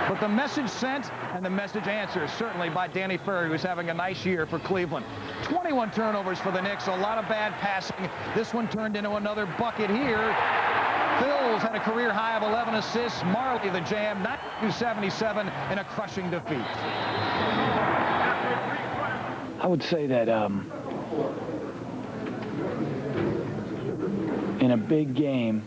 But the message sent and the message answered, certainly by Danny Ferry, who's having a nice year for Cleveland. 21 turnovers for the Knicks, a lot of bad passing. This one turned into another bucket here. Phil's had a career high of 11 assists. Marley, the jam, 92-77 in a crushing defeat. I would say that in a big game,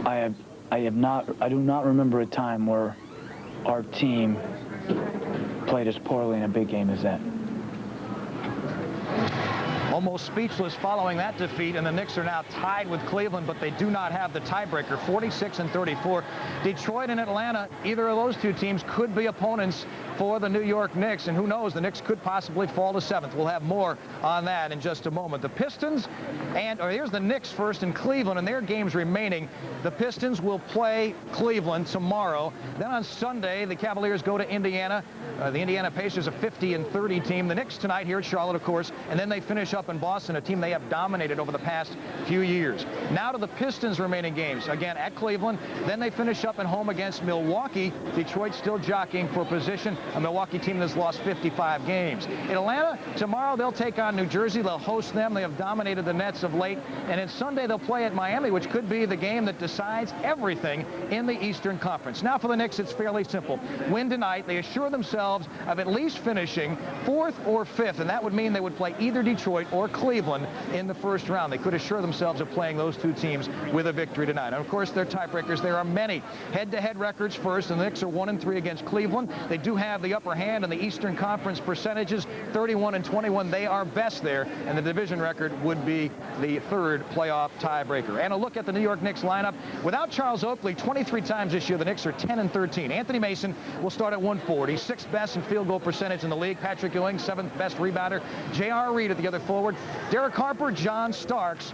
I do not remember a time where our team played as poorly in a big game as that. Almost speechless following that defeat, and the Knicks are now tied with Cleveland, but they do not have the tiebreaker, 46-34. Detroit and Atlanta, either of those two teams could be opponents for the New York Knicks, and who knows, the Knicks could possibly fall to 7th. We'll have more on that in just a moment. The Pistons, here's the Knicks first in Cleveland, and their games remaining. The Pistons will play Cleveland tomorrow. Then on Sunday, the Cavaliers go to Indiana. The Indiana Pacers, a 50-30 team. The Knicks tonight here at Charlotte, of course, and then they finish up in Boston, a team they have dominated over the past few years. Now to the Pistons' remaining games, again at Cleveland. Then they finish up at home against Milwaukee. Detroit still jockeying for position, a Milwaukee team that's lost 55 games. In Atlanta, tomorrow they'll take on New Jersey. They'll host them. They have dominated the Nets of late. And then Sunday they'll play at Miami, which could be the game that decides everything in the Eastern Conference. Now for the Knicks, it's fairly simple. Win tonight, they assure themselves of at least finishing 4th or 5th, and that would mean they would play either Detroit or Cleveland in the first round. They could assure themselves of playing those two teams with a victory tonight. And of course, their tiebreakers, there are many. Head-to-head records first, and the Knicks are 1-3 against Cleveland. They do have the upper hand in the Eastern Conference percentages, 31-21. They are best there, and the division record would be the 3rd playoff tiebreaker. And a look at the New York Knicks lineup. Without Charles Oakley, 23 times this year, the Knicks are 10-13. Anthony Mason will start at 140, 6th best in field goal percentage in the league. Patrick Ewing, 7th best rebounder. J.R. Reed at the other forward. Derek Harper, John Starks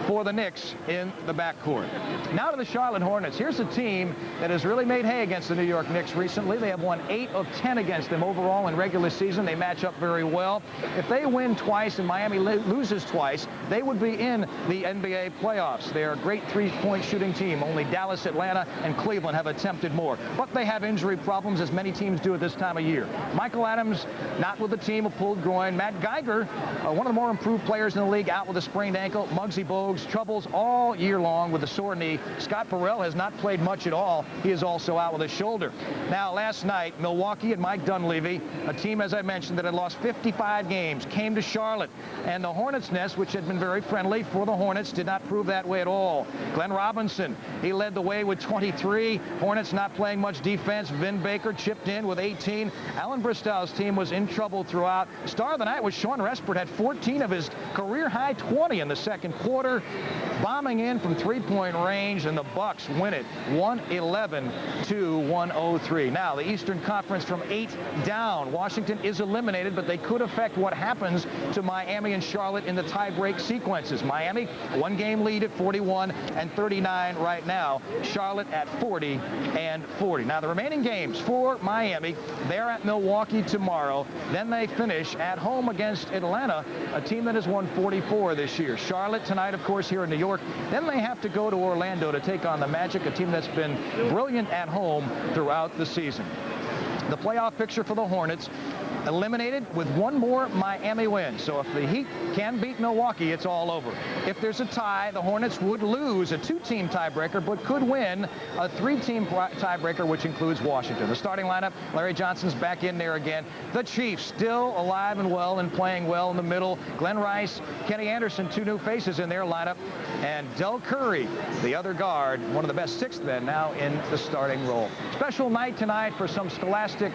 for the Knicks in the backcourt. Now to the Charlotte Hornets. Here's a team that has really made hay against the New York Knicks recently. They have won 8 of 10 against them overall in regular season. They match up very well. If they win twice and Miami loses twice, they would be in the NBA playoffs. They are a great three-point shooting team. Only Dallas, Atlanta, and Cleveland have attempted more. But they have injury problems, as many teams do at this time of year. Michael Adams not with the team, a pulled groin. Matt Geiger, one of the more improved players in the league, out with a sprained ankle. Muggsy Bogues, troubles all year long with a sore knee. Scott Burrell has not played much at all. He is also out with a shoulder. Now, last night, Milwaukee and Mike Dunleavy, a team, as I mentioned, that had lost 55 games, came to Charlotte. And the Hornets' nest, which had been very friendly for the Hornets, did not prove that way at all. Glenn Robinson, he led the way with 23. Hornets not playing much defense. Vin Baker chipped in with 18. Alan Bristow's team was in trouble throughout. Star of the night was Sean Respert, had 14 of his career-high 20 in the second quarter, bombing in from three-point range, and the Bucks win it 111-103. Now, the Eastern Conference from 8 down. Washington is eliminated, but they could affect what happens to Miami and Charlotte in the tie-break sequences. Miami, 1-game lead at 41-39 right now. Charlotte at 40-40. Now, the remaining games for Miami, they're at Milwaukee tomorrow. Then they finish at home against Atlanta, a team that has won 44 this year. Charlotte tonight, of course, here in New York. Then they have to go to Orlando to take on the Magic, a team that's been brilliant at home throughout the season. The playoff picture for the Hornets, eliminated with one more Miami win. So if the Heat can beat Milwaukee, it's all over. If there's a tie, the Hornets would lose a 2-team tiebreaker, but could win a 3-team tiebreaker, which includes Washington. The starting lineup, Larry Johnson's back in there again. The Chiefs still alive and well and playing well in the middle. Glenn Rice, Kenny Anderson, 2 new faces in their lineup. And Del Curry, the other guard, one of the best 6th men now in the starting role. Special night tonight for some Scholastic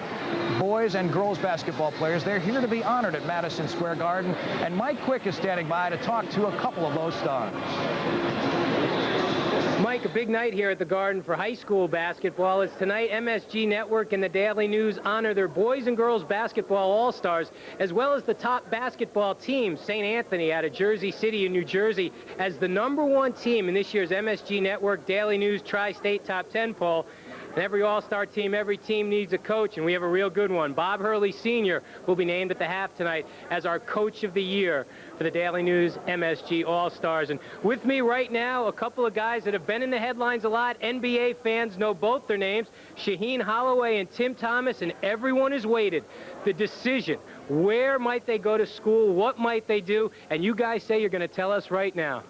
boys and girls basketball players. They're here to be honored at Madison Square Garden, and Mike Quick is standing by to talk to a couple of those stars. Mike, a big night here at the Garden for high school basketball. It's tonight MSG Network and the Daily News honor their boys and girls basketball all-stars, as well as the top basketball team, St. Anthony out of Jersey City in New Jersey, as the #1 team in this year's MSG Network Daily News Tri-State Top 10 poll. And every all-star team, every team needs a coach, and we have a real good one. Bob Hurley Sr. will be named at the half tonight as our Coach of the Year for the Daily News MSG All-Stars. And with me right now, a couple of guys that have been in the headlines a lot. NBA fans know both their names, Shaheen Holloway and Tim Thomas, and everyone has waited. The decision, where might they go to school, what might they do, and you guys say you're going to tell us right now.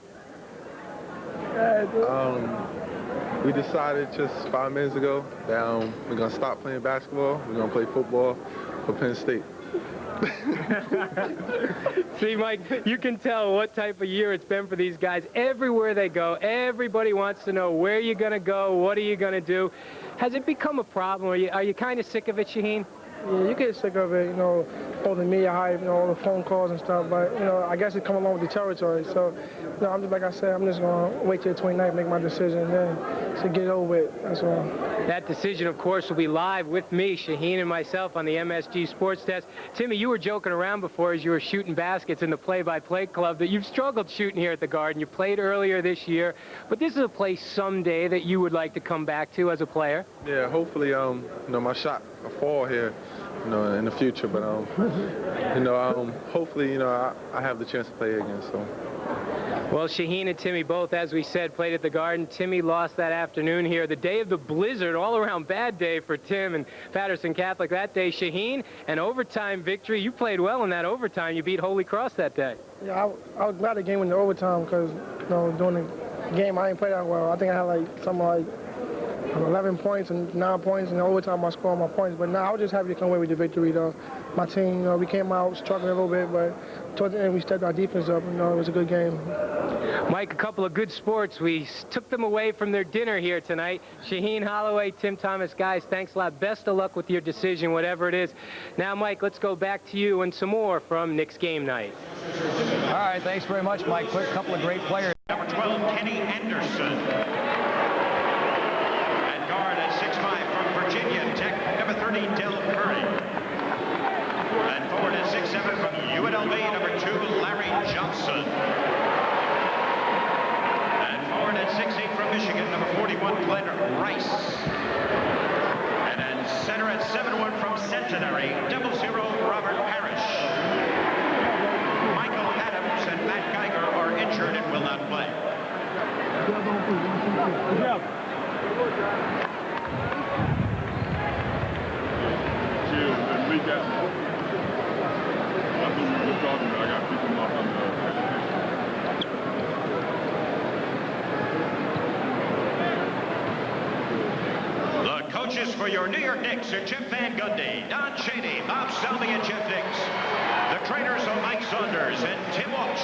We decided just 5 minutes ago that we're going to stop playing basketball. We're going to play football for Penn State. See, Mike, you can tell what type of year it's been for these guys. Everywhere they go, everybody wants to know where you're going to go, what are you going to do. Has it become a problem? Are you kind of sick of it, Shaheen? Yeah, you get sick of it, you know, all the media hype, you know, all the phone calls and stuff. But, you know, I guess it come along with the territory. So, you know, I'm just, like I said, I'm just going to wait till the 29th, make my decision, and then to get over it. That's all. That decision, of course, will be live with me, Shaheen, and myself on the MSG Sports Desk. Timmy, you were joking around before as you were shooting baskets in the play-by-play club that you've struggled shooting here at the Garden. You played earlier this year, but this is a place someday that you would like to come back to as a player. Yeah, hopefully, you know, my shot will fall here, you know, in the future. But, you know, hopefully, you know, I have the chance to play again. So. Well, Shaheen and Timmy both, as we said, played at the Garden. Timmy lost that afternoon here. The day of the blizzard, all-around bad day for Tim and Patterson Catholic that day. Shaheen, an overtime victory. You played well in that overtime. You beat Holy Cross that day. Yeah, I was glad the game went to overtime because, you know, during the game I didn't play that well. I think I had like something like 11 points and 9 points, and in overtime I scored my points. But now I was just happy to come away with the victory, though. My team, you know, we came out struggling a little bit, but towards the end we stepped our defense up. You know, it was a good game. Mike, a couple of good sports. We took them away from their dinner here tonight. Shaheen Holloway, Tim Thomas, guys, thanks a lot. Best of luck with your decision, whatever it is. Now, Mike, let's go back to you and some more from Knicks game night. All right, thanks very much, Mike. Quick couple of great players. Number 12, Kenny Anderson. At guard at 6'5" from Virginia Tech, number 30, Del Curry. And forward at 6'7" from UNLV, number 2, Larry Johnson. And forward at 6'8" from Michigan, number 41, Glenn Rice. And then center at 7'1" from Centenary, 00, Robert Parrish. Michael Adams and Matt Geiger are injured and will not play. The coaches for your New York Knicks are Jeff Van Gundy, Don Chaney, Bob Selby, and Jeff Dix. The trainers are Mike Saunders and Tim Walsh.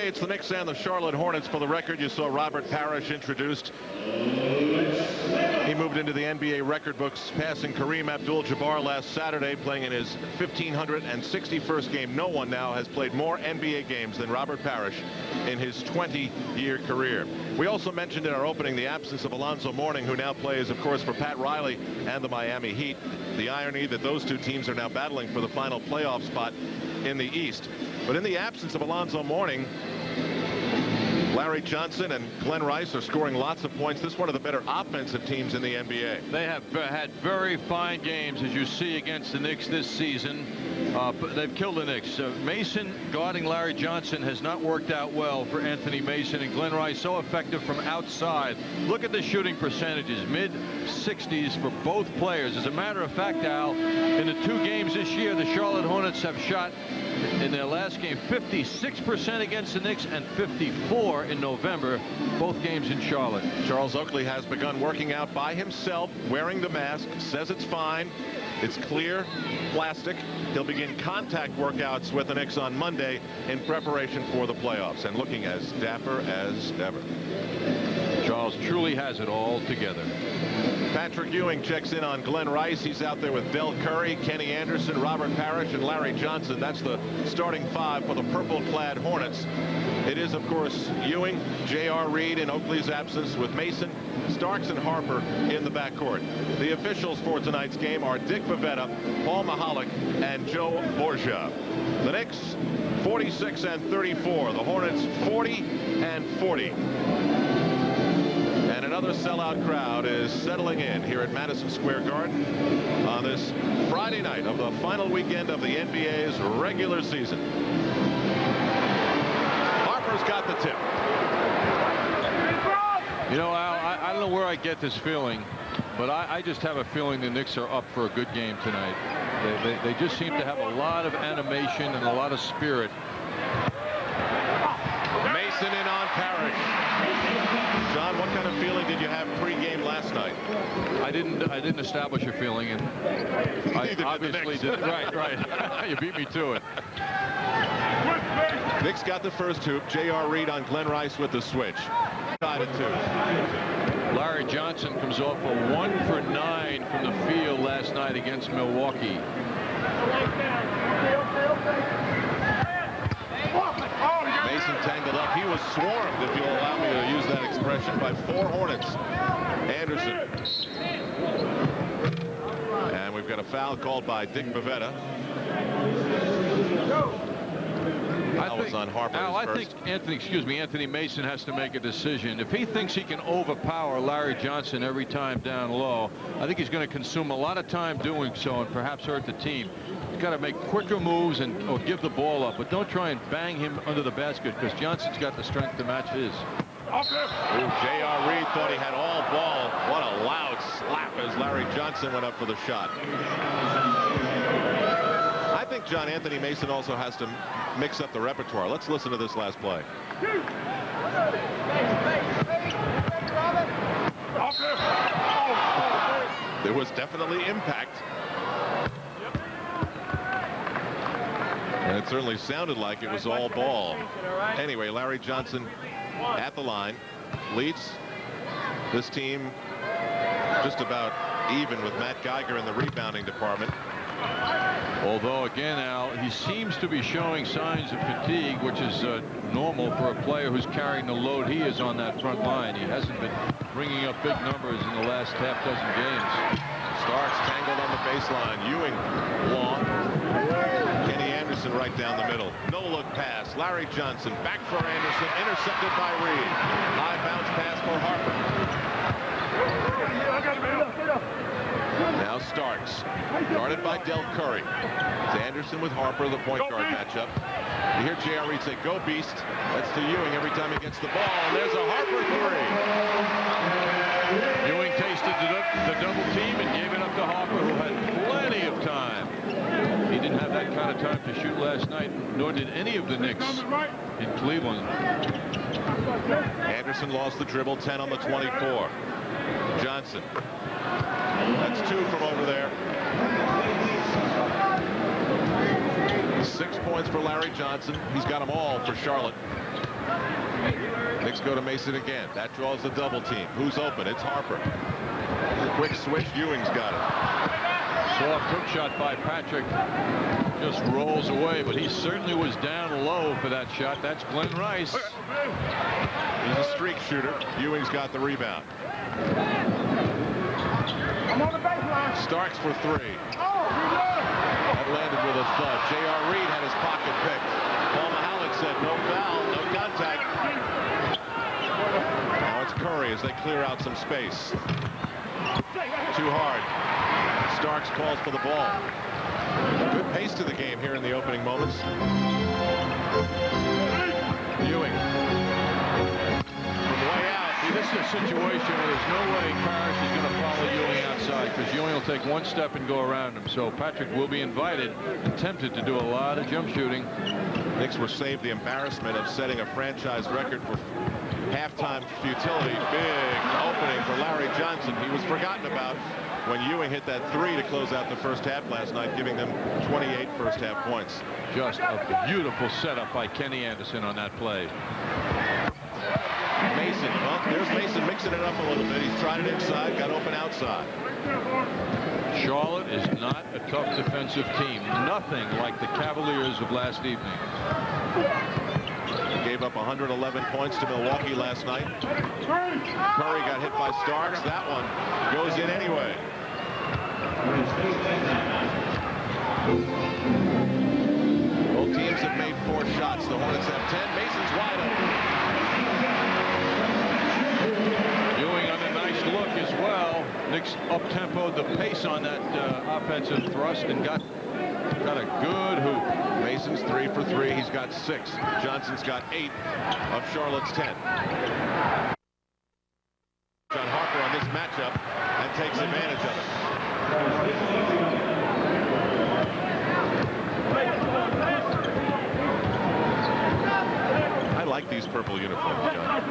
It's the Knicks and the Charlotte Hornets. For the record, you saw Robert Parrish introduced. He moved into the NBA record books, passing Kareem Abdul-Jabbar last Saturday, playing in his 1,561st game. No one now has played more NBA games than Robert Parrish in his 20-year career. We also mentioned in our opening the absence of Alonzo Mourning, who now plays, of course, for Pat Riley and the Miami Heat. The irony that those two teams are now battling for the final playoff spot in the East. But in the absence of Alonzo Mourning, Larry Johnson and Glenn Rice are scoring lots of points. This is one of the better offensive teams in the NBA. They have had very fine games, as you see, against the Knicks this season. They've killed the Knicks. Mason guarding Larry Johnson has not worked out well for Anthony Mason, and Glenn Rice so effective from outside. Look at the shooting percentages, mid-60s for both players. As a matter of fact, Al, in the 2 games this year, the Charlotte Hornets have shot in their last game 56% against the Knicks and 54 in November, both games in Charlotte. Charles Oakley has begun working out by himself, wearing the mask, says it's fine. It's clear plastic. He'll begin contact workouts with the Knicks on Monday in preparation for the playoffs, and looking as dapper as ever. Charles truly has it all together. Patrick Ewing checks in on Glenn Rice. He's out there with Del Curry, Kenny Anderson, Robert Parrish, and Larry Johnson. That's the starting 5 for the purple-clad Hornets. It is, of course, Ewing, J.R. Reed in Oakley's absence, with Mason, Starks, and Harper in the backcourt. The officials for tonight's game are Dick Bavetta, Paul Mahalik, and Joe Borgia. The Knicks 46-34. The Hornets 40-40. And another sellout crowd is settling in here at Madison Square Garden on this Friday night of the final weekend of the NBA's regular season. Harper's got the tip. You know, Al, I don't know where I get this feeling, but I just have a feeling the Knicks are up for a good game tonight. They just seem to have a lot of animation and a lot of spirit. Mason in on Parrish. John, what kind of feeling did you have pre-game last night? I didn't establish a feeling, and I obviously did. Right. You beat me to it. Knicks got the first hoop. J.R. Reed on Glenn Rice with the switch. Tied at 2. Larry Johnson comes off a 1 for 9 from the field last night against Milwaukee. Mason tangled up. He was swarmed, if you'll allow me to use that expression, by 4 Hornets. Anderson. And we've got a foul called by Dick Bavetta. That was on Harper. Al, I think Anthony Mason has to make a decision. If he thinks he can overpower Larry Johnson every time down low, I think he's going to consume a lot of time doing so and perhaps hurt the team. He's got to make quicker moves or give the ball up, but don't try and bang him under the basket because Johnson's got the strength to match his. J.R. Reed thought he had all ball. What a loud slap as Larry Johnson went up for the shot. I think John Anthony Mason also has to mix up the repertoire. Let's listen to this last play. There was definitely impact. And it certainly sounded like it was all ball. Anyway, Larry Johnson at the line leads this team just about even with Matt Geiger in the rebounding department. Although, again, Al, he seems to be showing signs of fatigue, which is normal for a player who's carrying the load he is on that front line. He hasn't been bringing up big numbers in the last half dozen games. Starks tangled on the baseline. Ewing long. Kenny Anderson right down the middle. No look pass. Larry Johnson back for Anderson. Intercepted by Reed. High bounce pass for Harper. Now Starks, guarded by Del Curry. It's Anderson with Harper, the point guard matchup. You hear J.R. Reed say, "Go Beast." That's to Ewing every time he gets the ball. And there's a Harper 3. Ewing tasted the double team and gave it up to Harper, who had plenty of time. He didn't have that kind of time to shoot last night, nor did any of the Knicks in Cleveland. Anderson lost the dribble, 10 on the 24. Johnson. That's 2 from over there. 6 points for Larry Johnson. He's got them all for Charlotte. Knicks go to Mason again. That draws the double team. Who's open? It's Harper. Quick switch. Ewing's got it. Soft hook shot by Patrick. Just rolls away, but he certainly was down low for that shot. That's Glenn Rice. He's a streak shooter. Ewing's got the rebound. Starks for 3. That landed with a thud. J.R. Reed had his pocket picked. Paul Mahalik said no foul, no contact. Curry as they clear out some space. Too hard. Starks calls for the ball. Good pace to the game here in the opening moments. Ewing. From way out. See, this is a situation where there's no way Parrish is going to follow Ewing outside, because Ewing will take one step and go around him. So Patrick will be invited and tempted to do a lot of jump shooting. Knicks were saved the embarrassment of setting a franchise record for halftime futility. Big opening for Larry Johnson. He was forgotten about when Ewing hit that three to close out the first half last night, giving them 28 first half points. Just a beautiful setup by Kenny Anderson on that play. Mason, well, there's Mason mixing it up a little bit. He's tried it inside, got open outside. Charlotte is not a tough defensive team. Nothing like the Cavaliers of last evening. Gave up 111 points to Milwaukee last night. Curry got hit by Starks. That one goes in anyway. Both teams have made 4 shots. The Hornets have 10. Mason's wide open. Ewing on a nice look as well. Knicks up-tempoed the pace on that offensive thrust and got a good hoop. Mason's 3 for 3. He's got 6. Johnson's got 8 of Charlotte's 10. John Harper on this matchup and takes advantage of it. I like these purple uniforms, John.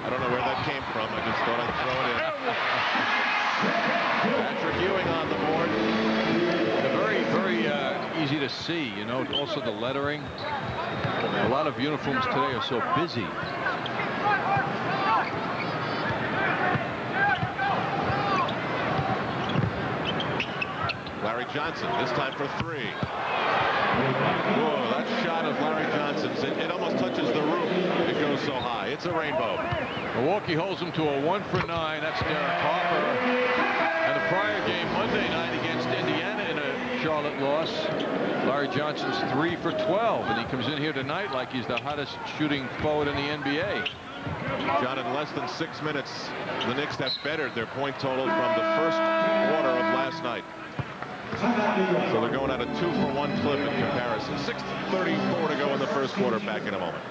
I don't know where that came from. I just thought I'd throw it in. Patrick Ewing on the board. Very, very easy to see, you know. Also the lettering. A lot of uniforms today are so busy. Larry Johnson, this time for 3. Whoa, that shot of Larry Johnson's, it almost touches the roof. It goes so high. It's a rainbow. Milwaukee holds them to a 1 for 9. That's Derek Harper. And the prior game Monday night against Indiana in a Charlotte loss, Larry Johnson's 3 for 12. And he comes in here tonight like he's the hottest shooting forward in the NBA. John, in less than 6 minutes, the Knicks have bettered their point total from the first quarter of last night. So they're going at a 2-for-1 clip in comparison. 6:34 to go in the first quarter. Back in a moment.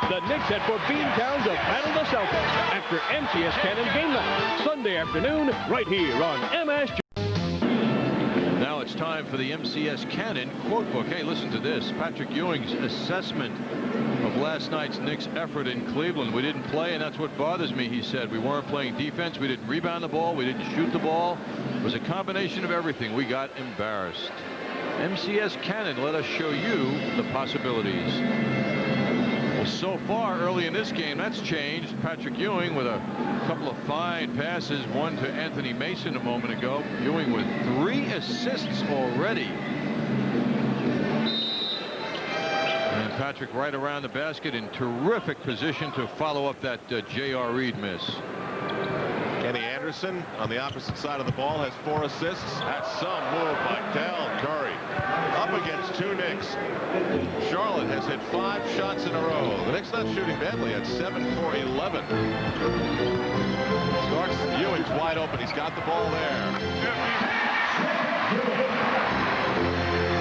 The Knicks head for Beantown to battle the Celtics after MCS Cannon game night, Sunday afternoon, right here on MSG. Now it's time for the MCS Cannon quote book. Hey, listen to this. Patrick Ewing's assessment of last night's Knicks effort in Cleveland. We didn't play, and that's what bothers me, he said. We weren't playing defense. We didn't rebound the ball. We didn't shoot the ball. It was a combination of everything. We got embarrassed. MCS Cannon, let us show you the possibilities. Well, so far early in this game, that's changed. Patrick Ewing with a couple of fine passes, one to Anthony Mason a moment ago. Ewing with 3 assists already. And Patrick right around the basket in terrific position to follow up that J.R. Reed miss. Kenny Anderson on the opposite side of the ball has 4 assists. That's some move by Del Curry. Up against 2 Knicks. Charlotte has hit 5 shots in a row. The Knicks not shooting badly at 7 for 11. Starks, Ewing's wide open. He's got the ball there.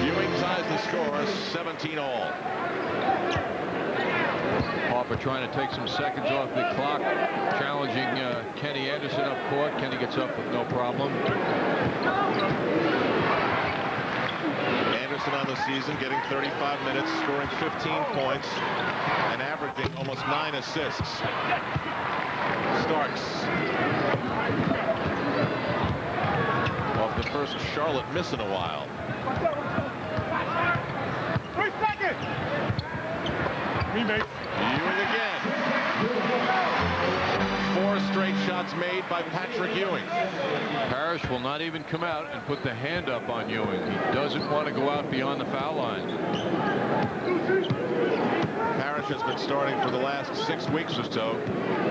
Ewing ties the score, 17 all. Harper trying to take some seconds off the clock, challenging Kenny Anderson up court. Kenny gets up with no problem. Anderson on the season getting 35 minutes, scoring 15 points, and averaging almost 9 assists. Starks off the first Charlotte miss in a while. 3 seconds. Remake. Ewing again. 4 straight shots made by Patrick Ewing. Parrish will not even come out and put the hand up on Ewing. He doesn't want to go out beyond the foul line. Parrish has been starting for the last 6 weeks or so,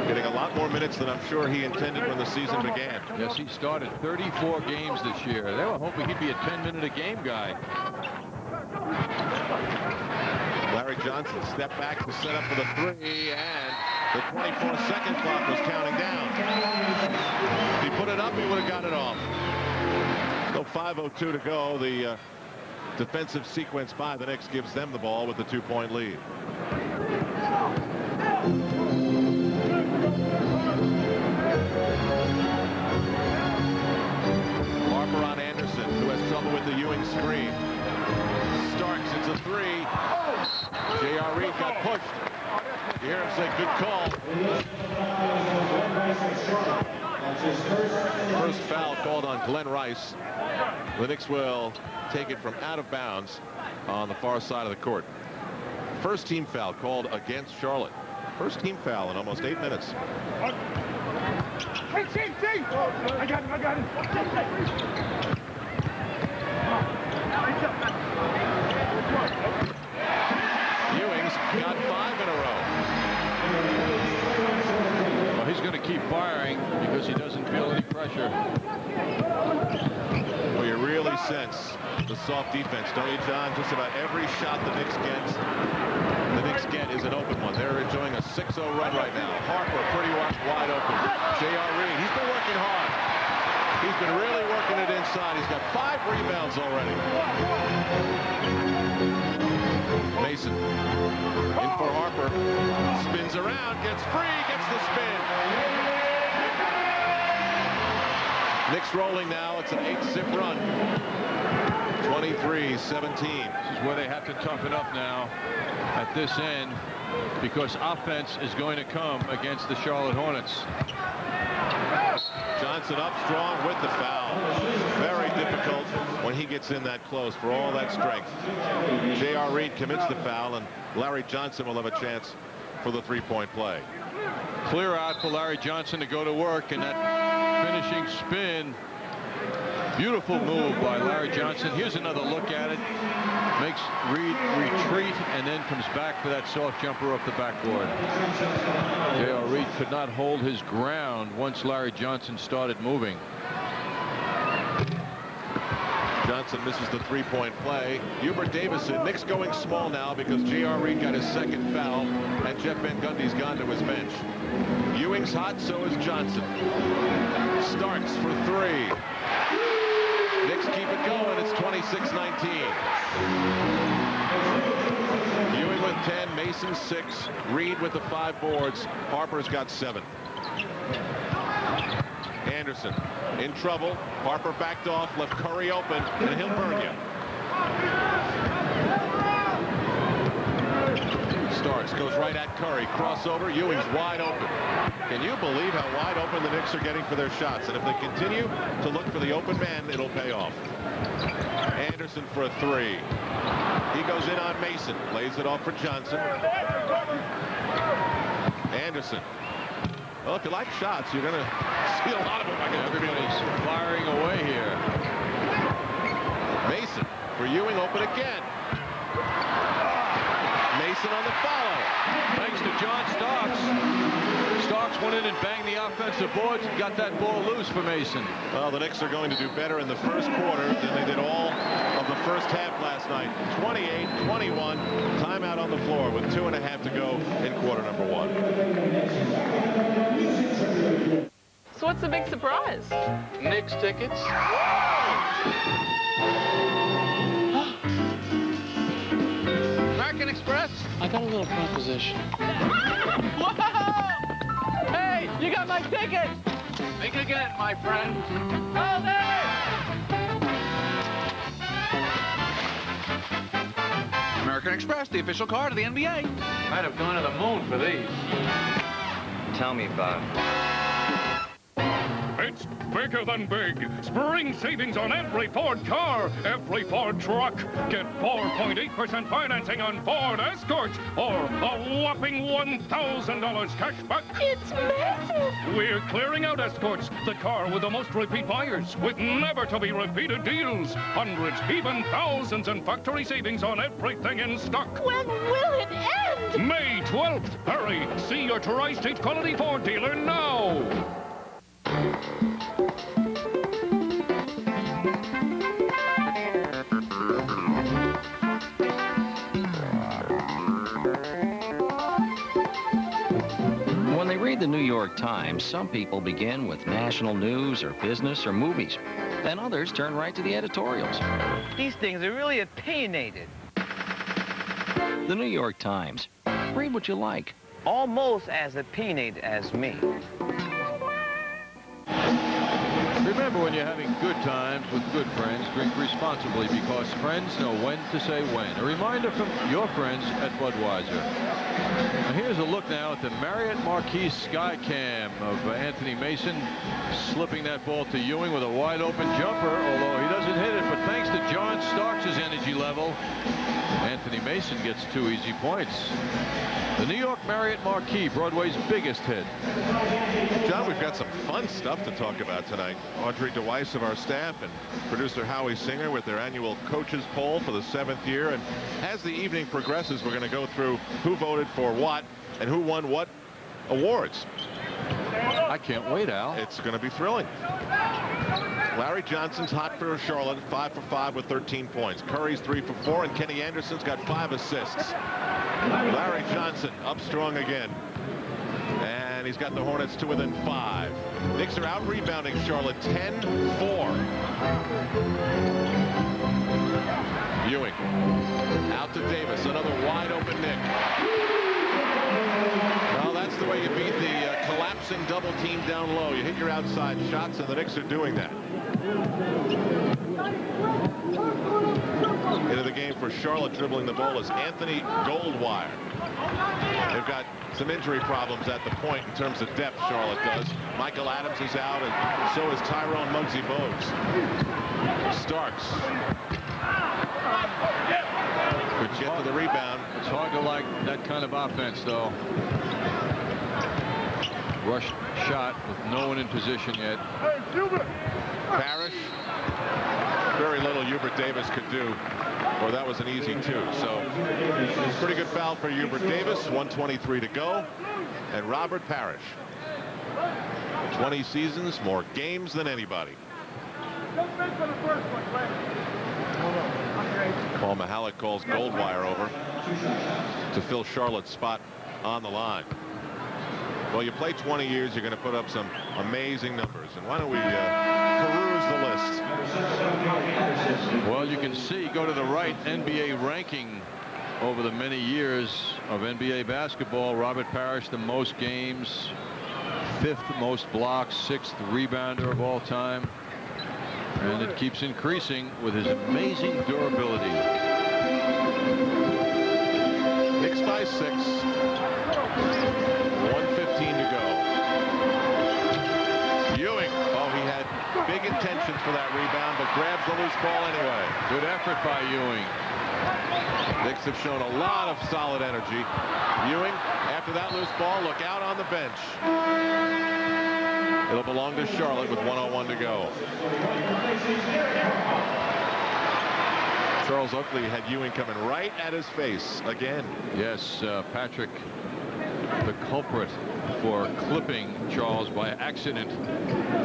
getting a lot more minutes than I'm sure he intended when the season began. Yes, he started 34 games this year. They were hoping he'd be a 10-minute-a-game guy. Johnson stepped back to set up for the three, and the 24-second clock was counting down. If he put it up, he would have got it off. So 5:02 to go. The defensive sequence by the Knicks gives them the ball with the 2-point lead. Harper on Anderson, who has trouble with the Ewing screen. Starks, it's a three. J.R. Reed got pushed. You hear him say, good call. First foul called on Glenn Rice. The Knicks will take it from out of bounds on the far side of the court. First team foul called against Charlotte. First team foul in almost 8 minutes. Hey, I got him. Ewing's got 5 in a row. Well, he's going to keep firing because he doesn't feel any pressure. Well, you really sense the soft defense, don't you, John? Just about every shot the Knicks get is an open one. They're enjoying a 6-0 run right now. Harper pretty wide open. J.R. Reed, he's been working hard. He's been really working it inside. He's got 5 rebounds already. Mason in for Harper. Spins around, gets free, gets the spin. Knicks rolling now. It's an 8-zip run. 23-17. This is where they have to toughen up now at this end, because offense is going to come against the Charlotte Hornets. Johnson up strong with the foul. Very difficult when he gets in that close for all that strength. J.R. Reed commits the foul, and Larry Johnson will have a chance for the 3-point play. Clear out for Larry Johnson to go to work, and that finishing spin. Beautiful move by Larry Johnson. Here's another look at it. Makes Reed retreat and then comes back for that soft jumper off the backboard. J.R. Reed could not hold his ground once Larry Johnson started moving. Johnson misses the 3-point play. Hubert Davison, Knicks going small now because J.R. Reed got his second foul, and Jeff Van Gundy's gone to his bench. Ewing's hot, so is Johnson. Starks for 3. Knicks keep it going. It's 26-19. Ewing with 10, Mason 6, Reed with the 5 boards. Harper's got 7. Anderson in trouble. Harper backed off, left Curry open, and he'll burn you. Starks goes right at Curry. Crossover. Ewing's wide open. Can you believe how wide open the Knicks are getting for their shots? And if they continue to look for the open man, it'll pay off. Anderson for a 3. He goes in on Mason. Lays it off for Johnson. Anderson. Well, if you like shots, you're going to see a lot of them. Everybody's firing away here. Mason for Ewing, open again. Mason on the follow. Thanks to John Starks. Starks went in and banged the offensive boards and got that ball loose for Mason. Well, the Knicks are going to do better in the first quarter than they did all of the first half last night. 28-21. Timeout on the floor with 2.5 to go in quarter number 1. So what's the big surprise? Knicks tickets. American Express? I got a little proposition. Whoa! Hey, you got my ticket! Think again, my friend. Oh, there! American Express, the official card of the NBA. Might have gone to the moon for these. Tell me about it. It's bigger than big. Spring savings on every Ford car, every Ford truck. Get 4.8% financing on Ford Escorts or a whopping $1,000 cash back. It's massive! We're clearing out Escorts, the car with the most repeat buyers, with never-to-be-repeated deals. Hundreds, even thousands in factory savings on everything in stock. When will it end? May 12th. Hurry. See your Tri-State Quality Ford dealer now. read the New York Times, some people begin with national news or business or movies, and others turn right to the editorials. These things are really opinionated. The New York Times. Read what you like. Almost as opinionated as me. Remember, when you're having good times with good friends, drink responsibly, because friends know when to say when. A reminder from your friends at Budweiser. Now here's a look now at the Marriott Marquis Skycam of Anthony Mason slipping that ball to Ewing with a wide open jumper, although he doesn't hit it. But thanks to John Starks' energy level, Anthony Mason gets 2 easy points. The New York Marriott Marquis, Broadway's biggest hit. John, we've got some fun stuff to talk about tonight. Audrey DeWeiss of our staff and producer Howie Singer with their annual coaches poll for the 7th year. And as the evening progresses, we're going to go through who voted for what and who won what awards. I can't wait, Al. It's going to be thrilling. Larry Johnson's hot for Charlotte, 5 for 5 with 13 points. Curry's 3 for 4, and Kenny Anderson's got 5 assists. Larry Johnson up strong again. And he's got the Hornets to within 5. Knicks are out rebounding Charlotte 10-4. Ewing out to Davis, another wide open Knick. Well, that's the way you beat the collapsing double team down low. You hit your outside shots, and the Knicks are doing that. Into the game for Charlotte, dribbling the ball is Anthony Goldwire. They've got some injury problems at the point in terms of depth, Charlotte does. Michael Adams is out, and so is Tyrone Muggsy Bogues. Starks. Could get to the rebound. It's hard to like that kind of offense, though. Rush shot with no one in position yet. Parrish. Very little Hubert Davis could do, or that was an easy 2. So pretty good foul for Hubert Davis. 1:23 to go. And Robert Parrish. 20 seasons, more games than anybody. Paul Mihalik calls Goldwire over to fill Charlotte's spot on the line. Well, you play 20 years, you're going to put up some amazing numbers. And why don't we peruse the list? Well, you can see, go to the right, NBA ranking over the many years of NBA basketball. Robert Parrish, the most games, 5th most blocks, 6th rebounder of all time. And it keeps increasing with his amazing durability. Knicks by 6. 1:15 to go. Ewing, oh, he had big intentions for that rebound, but grabs the loose ball anyway. Good effort by Ewing. Knicks have shown a lot of solid energy. Ewing, after that loose ball, look out on the bench. It'll belong to Charlotte with 1:01 to go. Charles Oakley had Ewing coming right at his face again. Yes, Patrick, the culprit for clipping Charles by accident.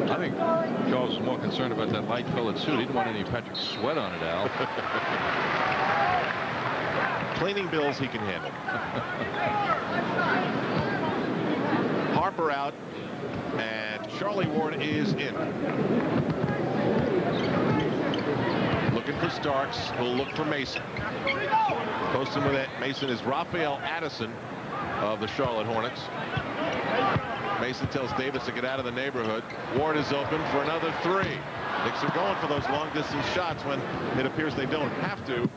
I think Charles was more concerned about that light colored suit. He didn't want any Patrick sweat on it, Al. Cleaning bills he can handle. Harper out, and Charlie Ward is in. Looking for Starks, who'll look for Mason. Posting with it, Mason is Raphael Addison of the Charlotte Hornets. Mason tells Davis to get out of the neighborhood. Ward is open for another 3. Knicks are going for those long distance shots when it appears they don't have to.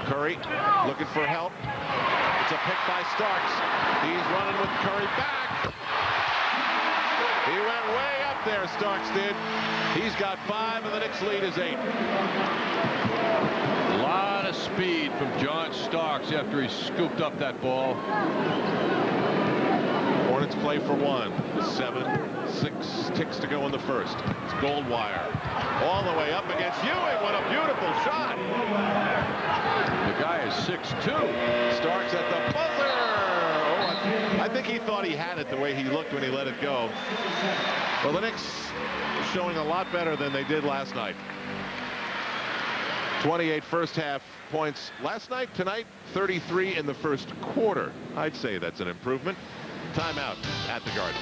Curry looking for help. It's a pick by Starks. He's running with Curry back. He went way up there, Starks did. He's got 5, and the Knicks lead is 8. A lot of speed from John Starks after he scooped up that ball. Hornets play for 1. 7-6 ticks to go in the first. It's Goldwire all the way up against Ewing. What a beautiful shot. The guy is 6'2". Starks at the buzzer. Oh, I think he thought he had it the way he looked when he let it go. Well, the Knicks showing a lot better than they did last night. 28 first half points last night. Tonight, 33 in the first quarter. I'd say that's an improvement. Timeout at the Garden.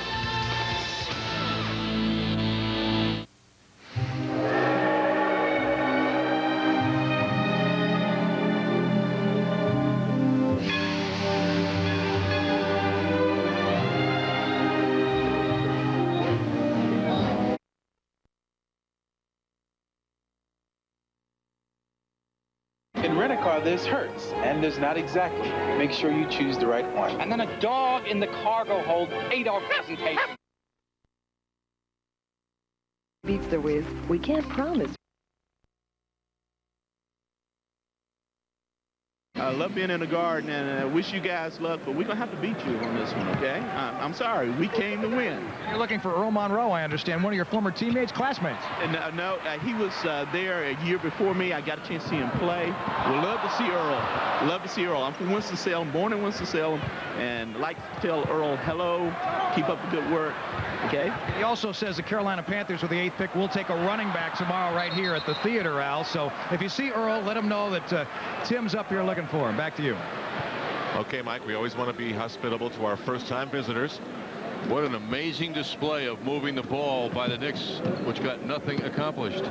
In rent-a-car, this hurts, and does not exactly. Make sure you choose the right one. And then a dog in the cargo hold, 8-hour presentation. Beats the whiz. We can't promise. I love being in the Garden, and I wish you guys luck, but we're going to have to beat you on this one, okay? I'm sorry. We came to win. You're looking for Earl Monroe, I understand, one of your former teammates, classmates. No, he was there a year before me. I got a chance to see him play. We'd love to see Earl. Love to see Earl. I'm from Winston-Salem, born in Winston-Salem, and like to tell Earl, hello, keep up the good work, okay? He also says the Carolina Panthers with the 8th pick will take a running back tomorrow right here at the theater, Al. So if you see Earl, let him know that Tim's up here looking for him. Back to you. Okay, Mike, we always want to be hospitable to our first-time visitors. What an amazing display of moving the ball by the Knicks, which got nothing accomplished.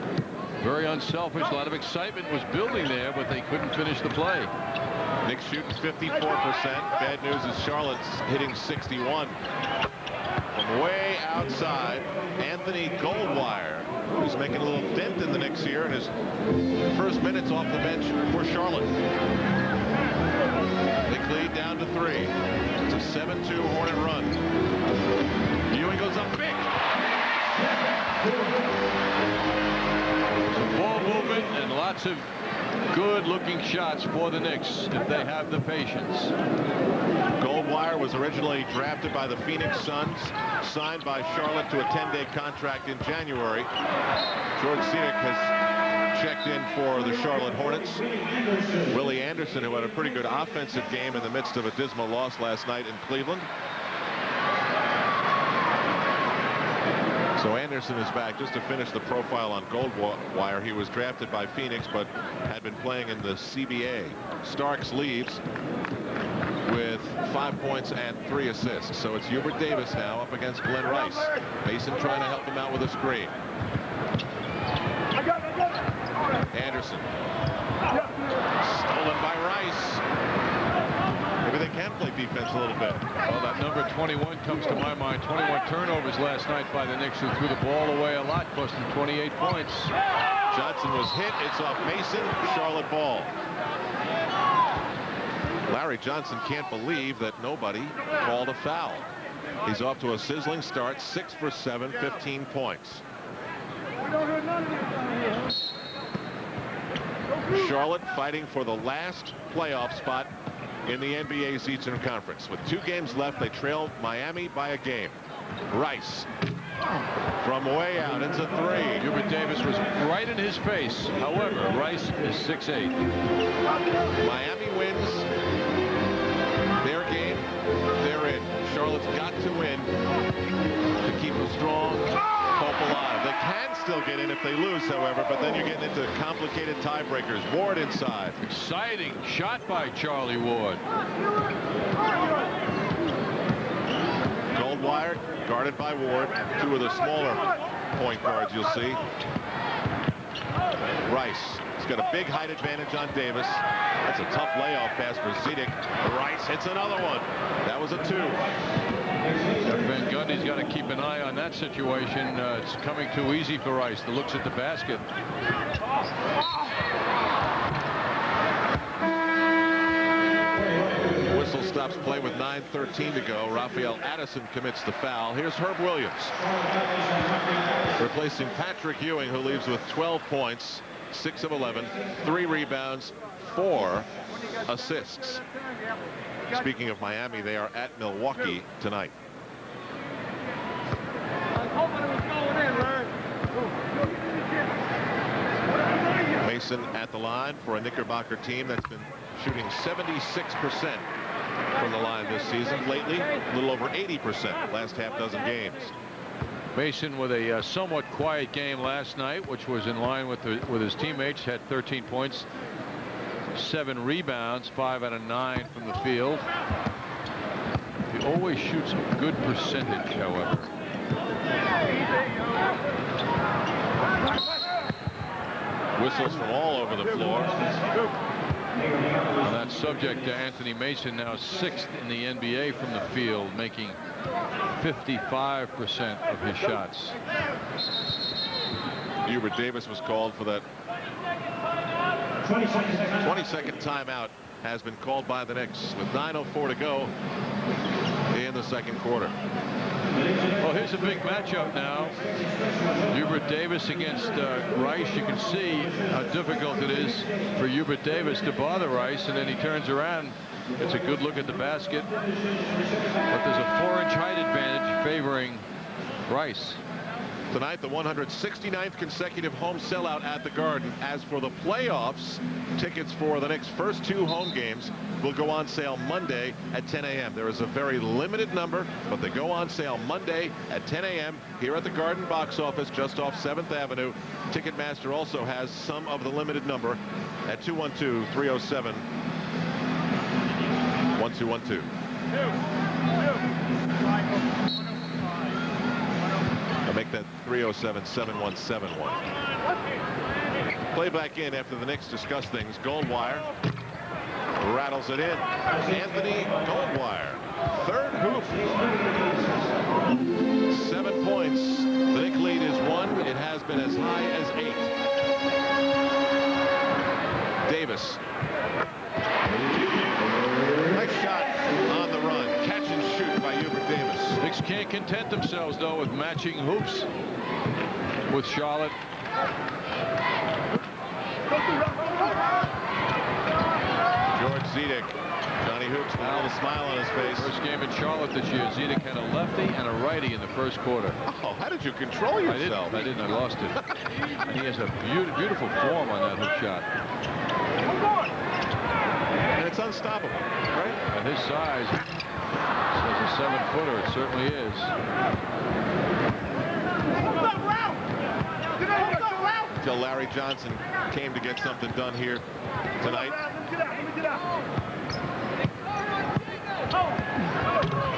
Very unselfish. A lot of excitement was building there, but they couldn't finish the play. Knicks shooting 54%. Bad news is Charlotte's hitting 61. From way outside, Anthony Goldwire, who's making a little dent in the Knicks here in his first minutes off the bench for Charlotte. Big lead down to 3. It's a 7-2 Hornet run. Ewing goes up big. Some ball movement and lots of good-looking shots for the Knicks if they have the patience. Goldwire was originally drafted by the Phoenix Suns, signed by Charlotte to a 10-day contract in January. George Seinick has checked in for the Charlotte Hornets. Willie Anderson, who had a pretty good offensive game in the midst of a dismal loss last night in Cleveland. So Anderson is back. Just to finish the profile on Goldwire, he was drafted by Phoenix but had been playing in the CBA. Starks leaves with 5 points and 3 assists. So it's Hubert Davis now up against Glenn Rice. Mason trying to help him out with a screen. Anderson. Stolen by Rice. Maybe they can play defense a little bit. Well, that number 21 comes to my mind. 21 turnovers last night by the Knicks, who threw the ball away a lot, cost them 28 points. Johnson was hit. It's off Mason. Charlotte ball. Larry Johnson can't believe that nobody called a foul. He's off to a sizzling start. 6 for 7, 15 points. Charlotte fighting for the last playoff spot in the NBA's Eastern Conference. With 2 games left, they trail Miami by a game. Rice from way out. It's a 3. Hubert Davis was right in his face. However, Rice is 6'8". Miami wins their game. They're in. Charlotte's got to win to keep a strong hope alive. They can still get in if they lose, however, but then you're getting into complicated tiebreakers. Ward inside. Exciting shot by Charlie Ward. Goldwire guarded by Ward. 2 of the smaller point guards you'll see. Rice. He's got a big height advantage on Davis. That's a tough layoff pass for Zedek. Rice hits another one. That was a 2. Van Gundy's got to keep an eye on that situation. It's coming too easy for Rice. The looks at the basket. Whistle stops play with 9:13 to go. Raphael Addison commits the foul. Here's Herb Williams, replacing Patrick Ewing, who leaves with 12 points, 6 of 11, 3 rebounds, 4 assists. Speaking of Miami, they are at Milwaukee tonight. Mason at the line for a Knickerbocker team that's been shooting 76% from the line this season. Lately, a little over 80% last half dozen games. Mason with a somewhat quiet game last night, which was in line with his teammates. Had 13 points, 7 rebounds, 5 out of 9 from the field. He always shoots a good percentage, however. Whistles from all over the floor. On that subject, Anthony Mason now 6th in the NBA from the field, making 55% of his shots. Hubert Davis was called for that 20-second timeout. Has been called by the Knicks with 9:04 to go in the second quarter. Well, here's a big matchup now. Hubert Davis against Rice. You can see how difficult it is for Hubert Davis to bother Rice, and then he turns around. It's a good look at the basket, but there's a 4-inch height advantage favoring Rice. Tonight, the 169th consecutive home sellout at the Garden. As for the playoffs, tickets for the Knicks' first 2 home games will go on sale Monday at 10 a.m. There is a very limited number, but they go on sale Monday at 10 a.m. here at the Garden box office just off 7th Avenue. Ticketmaster also has some of the limited number at 212-307-1212. I'll make that 307-7171. Play back in after the Knicks discuss things. Goldwire rattles it in. Anthony Goldwire, 3rd hoop. 7 points. The Knicks lead is 1. It has been as high as 8. Davis. Nice shot on the run. Catch and shoot by Hubert Davis. Knicks can't content themselves, though, with matching hoops with Charlotte. George Zedek. Johnny Hoops now with a smile on his face. First game in Charlotte this year. Zedek had a lefty and a righty in the first quarter. Oh, how did you control yourself? I didn't. I lost it. And he has a beautiful form on that hook shot. And it's unstoppable, right? At his size, as a 7-footer, it certainly is. Until Larry Johnson came to get something done here tonight.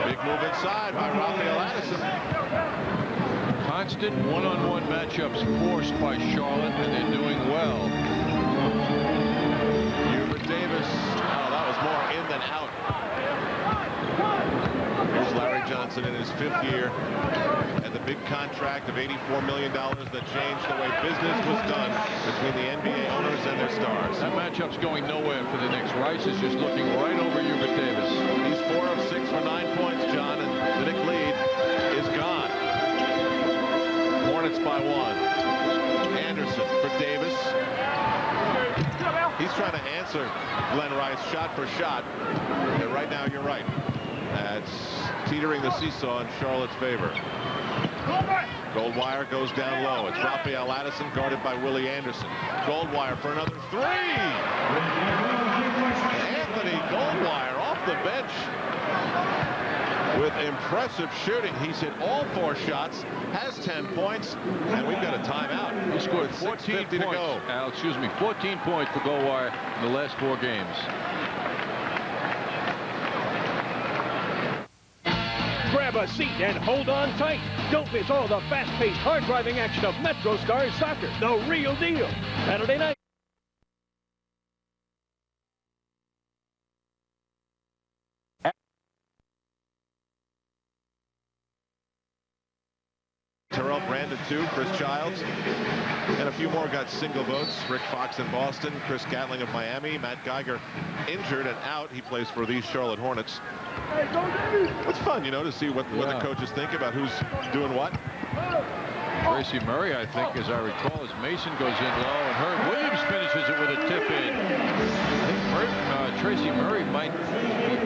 Big move inside by Raphael Addison. Constant one-on-one matchups forced by Charlotte, and they're doing well. Hubert Davis. Oh, that was more in than out. Here's Larry Johnson in his 5th year. And the big contract of $84 million that changed the way business was done between the NBA owners and their stars. That matchup's going nowhere for the Knicks. Rice is just looking right over Hubert Davis. He's 4 of 6 for 9 points, John, and the Knicks lead is gone. Hornets by 1. Anderson for Davis. He's trying to answer Glenn Rice shot for shot. And right now, you're right. That's teetering the seesaw in Charlotte's favor. Goldwire goes down low. It's Raphael Addison guarded by Willie Anderson. Goldwire for another 3. Anthony Goldwire off the bench with impressive shooting. He's hit all 4 shots, has 10 points, and we've got a timeout. He scored 14 points. To go. 14 points for Goldwire in the last 4 games. Grab a seat and hold on tight. Don't miss all the fast-paced, hard-driving action of Metro Stars Soccer, the real deal. Saturday night. Terrell Brandon, 2. Chris Childs. And a few more got single votes. Rick Fox in Boston. Chris Gatling of Miami. Matt Geiger injured and out. He plays for these Charlotte Hornets. It's fun, you know, to see what the coaches think about who's doing what. Tracy Murray, I think, as I recall, as Mason goes in low, and Herb Williams finishes it with a tip in. I think Tracy Murray might be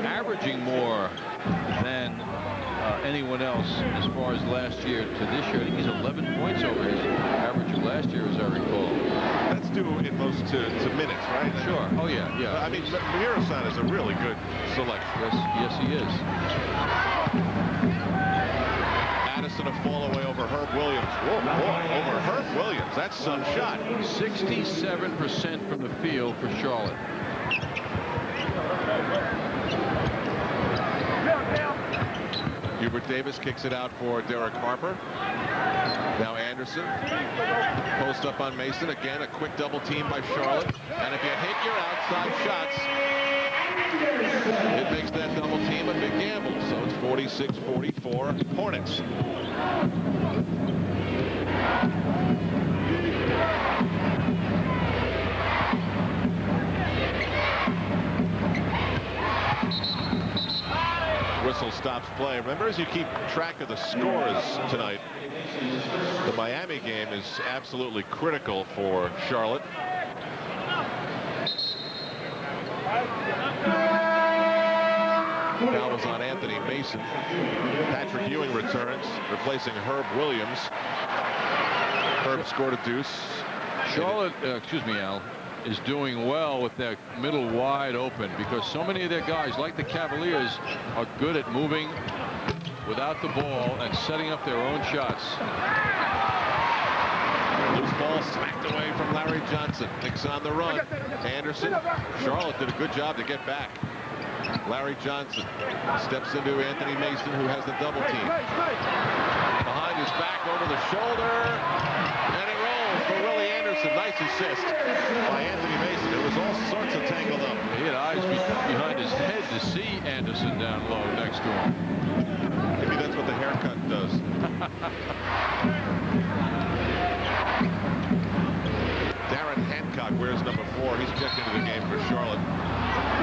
averaging more than anyone else as far as last year to this year. I think he's 11 points over his average of last year, as I recall. That's due in most to minutes, right? Sure. Oh, yeah. I mean, Miro-san is a really good selection. Yes, he is. Addison Anderson a fall away over Herb Williams. Whoa, boy, over Herb Williams. That's some shot. 67% from the field for Charlotte. Hubert Davis kicks it out for Derek Harper. Now Anderson. Post up on Mason. Again, a quick double team by Charlotte. And if you hit your outside shots, it makes that double team a big gamble. So it's 46-44 Hornets. Whistle stops play. Remember, as you keep track of the scores tonight, the Miami game is absolutely critical for Charlotte. Foul was on Anthony Mason. Patrick Ewing returns, replacing Herb Williams. Herb scored a deuce. Charlotte, excuse me, Al, is doing well with their middle wide open because so many of their guys, like the Cavaliers, are good at moving without the ball and setting up their own shots. Loose ball smacked away from Larry Johnson. Knicks on the run. Anderson. Charlotte did a good job to get back. Larry Johnson steps into Anthony Mason, who has the double team. Behind his back, over the shoulder, and it rolls for Willie Anderson. Nice assist by Anthony Mason. It was all sorts of tangled up. He had eyes behind his head to see Anderson down low next to him. Maybe that's what the haircut does. Darren Hancock wears number 4. He's checked into the game for Charlotte.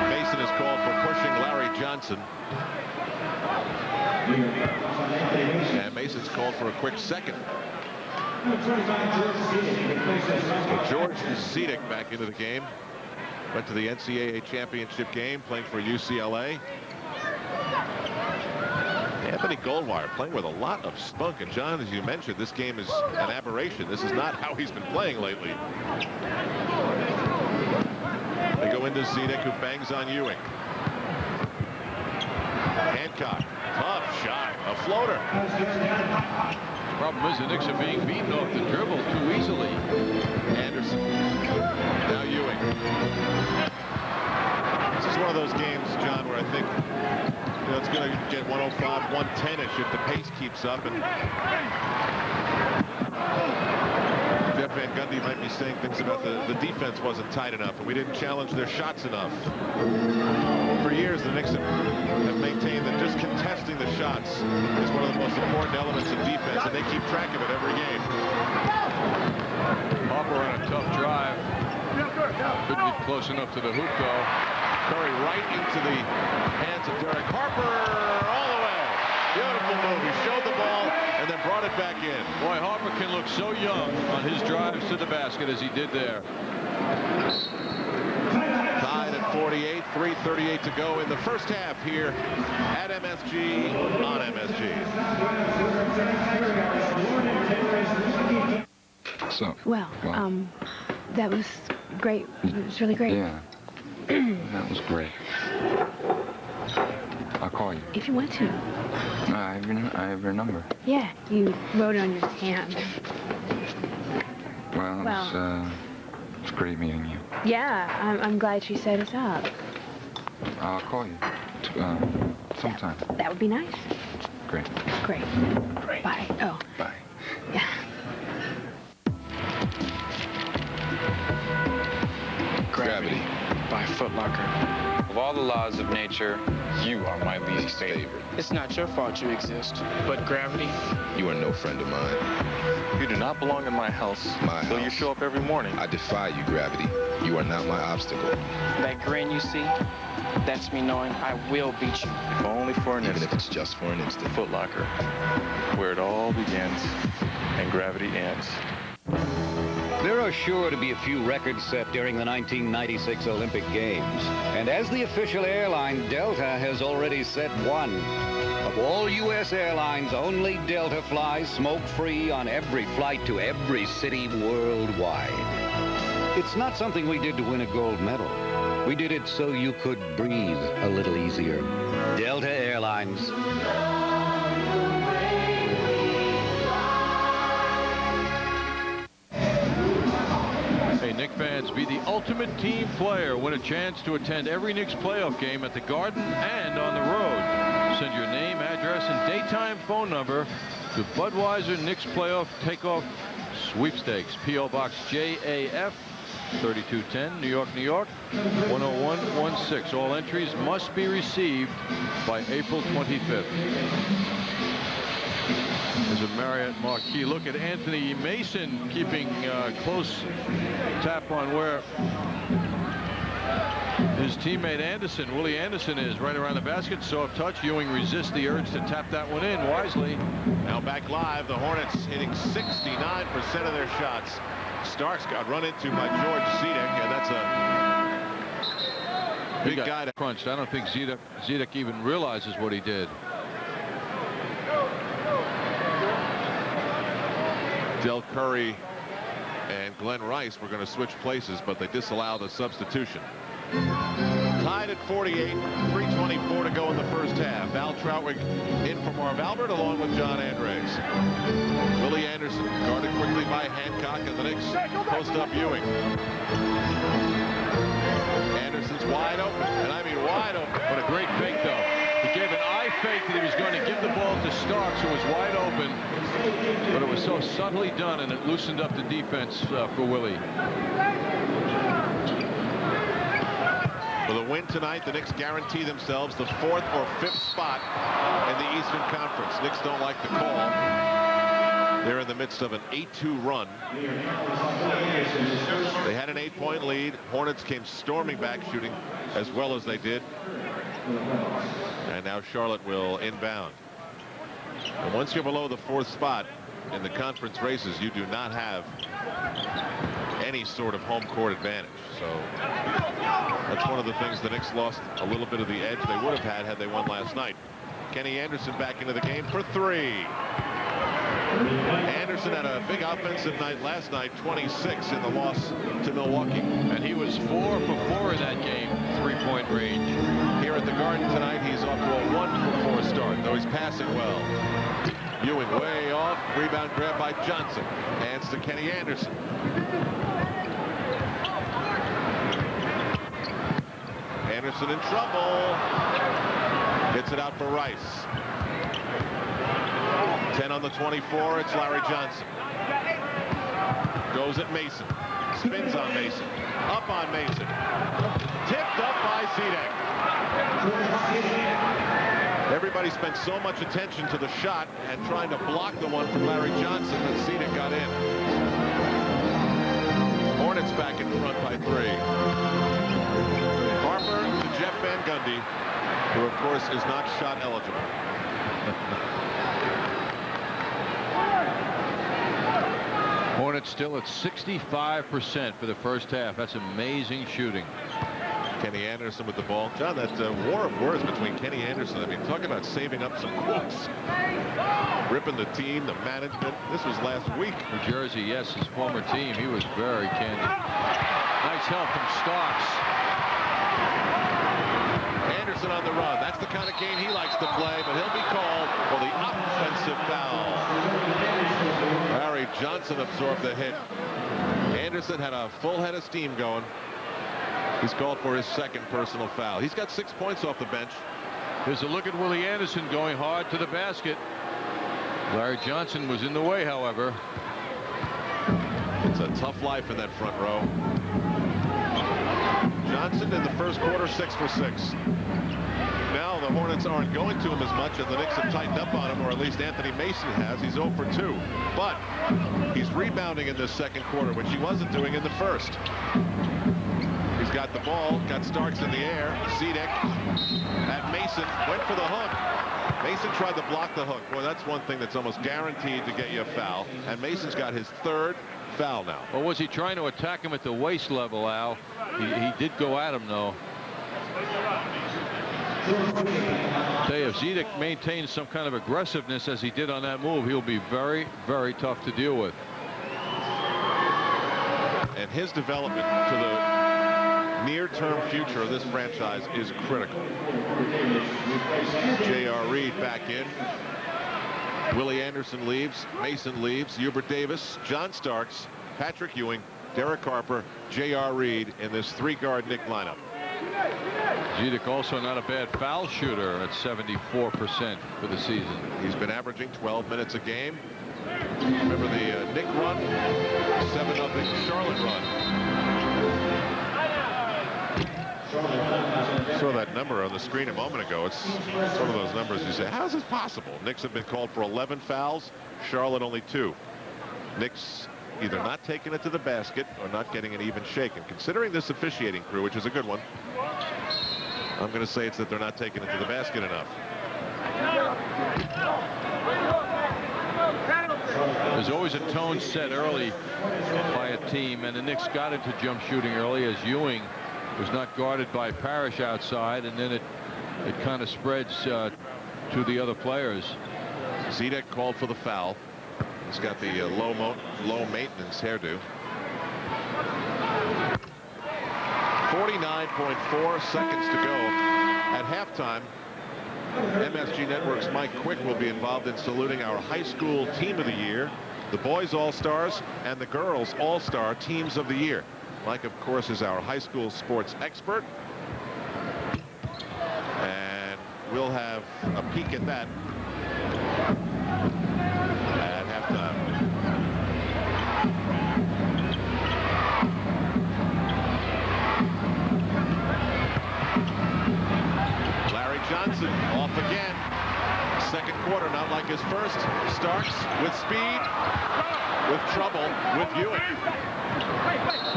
Mason is called for pushing Larry Johnson. And Mason's called for a quick second. So George Zedek back into the game. Went to the NCAA championship game, playing for UCLA. Anthony Goldwire playing with a lot of spunk. And John, as you mentioned, this game is an aberration. This is not how he's been playing lately. They go into Zedek, who bangs on Ewing. Hancock, tough shot, a floater. Problem is the Knicks are being beaten off the dribble too easily. Anderson, now Ewing. This is one of those games, John, where I think it's going to get 105, 110-ish if the pace keeps up. And Jeff Van Gundy might be saying things about the defense wasn't tight enough and we didn't challenge their shots enough. For years, the Knicks have maintained that just contesting the shots is one of the most important elements of defense, and they keep track of it every game. Harper on a tough drive. Couldn't get close enough to the hoop, though. Curry right into the hands of Derek Harper all the way. Beautiful move. He showed the ball and then brought it back in. Boy, Harper can look so young on his drives to the basket as he did there. Tied at 48, 3:38 to go in the first half here at MSG on MSG. So, well, that was great. It was really great. Yeah, that was great. I'll call you. If you want to. I have your number. Yeah, you wrote it on your hand. Well, it's great meeting you. Yeah, I'm glad she set us up. I'll call you sometime. That would be nice. Great. Great. Bye. Oh. Bye. Yeah. Gravity by Foot Locker. Of all the laws of nature, you are my least favorite. It's not your fault you exist, but gravity. You are no friend of mine. You do not belong in my house. Though you show up every morning. I defy you, Gravity. You are not my obstacle. That grin you see, that's me knowing I will beat you. If only for an instant. Even if it's just for an instant. Foot Locker, where it all begins and gravity ends. There are sure to be a few records set during the 1996 Olympic Games. And as the official airline, Delta has already set one. Of all U.S. airlines, only Delta flies smoke-free on every flight to every city worldwide. It's not something we did to win a gold medal. We did it so you could breathe a little easier. Delta Airlines. fans. Be the ultimate team player. Win a chance to attend every Knicks playoff game at the Garden and on the road. Send your name, address, and daytime phone number to Budweiser Knicks Playoff Takeoff Sweepstakes. P.O. Box JAF 3210, New York, New York 10116. All entries must be received by April 25th. There's a Marriott marquee. Look at Anthony Mason keeping close tap on where his teammate Anderson, Willie Anderson, is right around the basket. Soft touch. Ewing resists the urge to tap that one in wisely. Now back live. The Hornets hitting 69% of their shots. Starks got run into by George Zedek, and that's a big guy to crunched. I don't think Zedek even realizes what he did. Del Curry and Glenn Rice were going to switch places, but they disallowed a substitution. Tied at 48, 3:24 to go in the first half. Al Troutwig in for Marv Albert along with John Andres. Willie Anderson guarded quickly by Hancock, and the Knicks post up Ewing. Anderson's wide open, and I mean wide open. What a great fake, though. He gave an eye fake that he was going to give the ball to Starks, who was wide open, but it was so subtly done, and it loosened up the defense for Willie. For the win tonight, the Knicks guarantee themselves the 4th or 5th spot in the Eastern Conference. Knicks don't like the call. They're in the midst of an 8-2 run. They had an 8-point lead. Hornets came storming back, shooting as well as they did. And now Charlotte will inbound. And once you're below the 4th spot in the conference races, you do not have any sort of home court advantage. So that's one of the things the Knicks lost a little bit of the edge they would have had they won last night. Kenny Anderson back into the game for 3. Anderson had a big offensive night last night, 26 in the loss to Milwaukee. And he was 4 for 4 in that game, 3-point range. Here at the Garden tonight, he's off to a 1 for 4 start, though he's passing well. Ewing way off, rebound grab by Johnson. Hands to Kenny Anderson. Anderson in trouble. Gets it out for Rice. 10 on the 24. It's Larry Johnson. Goes at Mason. Spins on Mason. Up on Mason. Tipped up by Zedek. Everybody spent so much attention to the shot and trying to block the one from Larry Johnson that Zedek got in. Hornets back in front by 3. Harper to Jeff Van Gundy, who of course is not shot eligible. Hornets still at 65% for the first half. That's amazing shooting. Kenny Anderson with the ball. John, that war of words between Kenny Anderson. I mean, talking about saving up some quotes. Ripping the team, the management. This was last week. New Jersey, yes, his former team. He was very candid. Nice help from Starks. Anderson on the run. That's the kind of game he likes to play, but he'll be called for the offensive foul. Larry Johnson absorbed the hit. Anderson had a full head of steam going. He's called for his 2nd personal foul. He's got 6 points off the bench. Here's a look at Willie Anderson going hard to the basket. Larry Johnson was in the way, however. It's a tough life in that front row. Johnson in the first quarter, 6 for 6. Now the Hornets aren't going to him as much, and the Knicks have tightened up on him, or at least Anthony Mason has. He's 0 for 2. But he's rebounding in this 2nd quarter, which he wasn't doing in the first. He's got the ball, got Starks in the air. Zedek at Mason, went for the hook. Mason tried to block the hook. Boy, that's one thing that's almost guaranteed to get you a foul. And Mason's got his 3rd foul now. Or was he trying to attack him at the waist level, Al? He did go at him, though. Tell you, if Zedek maintains some kind of aggressiveness as he did on that move, he'll be very, very tough to deal with. And his development to the near-term future of this franchise is critical. J.R. Reed back in. Willie Anderson leaves. Mason leaves. Hubert Davis, John Starks, Patrick Ewing, Derek Harper, J.R. Reed in this 3-guard Knick lineup. Zidek also not a bad foul shooter at 74% for the season. He's been averaging 12 minutes a game. Remember the Knick run, 7-0 Charlotte run. Saw that number on the screen a moment ago. It's one of those numbers you say, how is this possible? Knicks have been called for 11 fouls, Charlotte only 2. Knicks either not taking it to the basket or not getting it even shaken. Considering this officiating crew, which is a good one, I'm going to say it's that they're not taking it to the basket enough. There's always a tone set early by a team, and the Knicks got into jump shooting early as Ewing was not guarded by Parrish outside, and then it kind of spreads to the other players. Zidek called for the foul. He's got the low maintenance hairdo. 49.4 seconds to go at halftime. MSG Network's Mike Quick will be involved in saluting our high school team of the year, the boys all-stars and the girls all-star teams of the year. Mike, of course, is our high school sports expert, and we'll have a peek at that at halftime. Larry Johnson off again. Second quarter, not like his first. Starks with speed, with trouble with Ewing.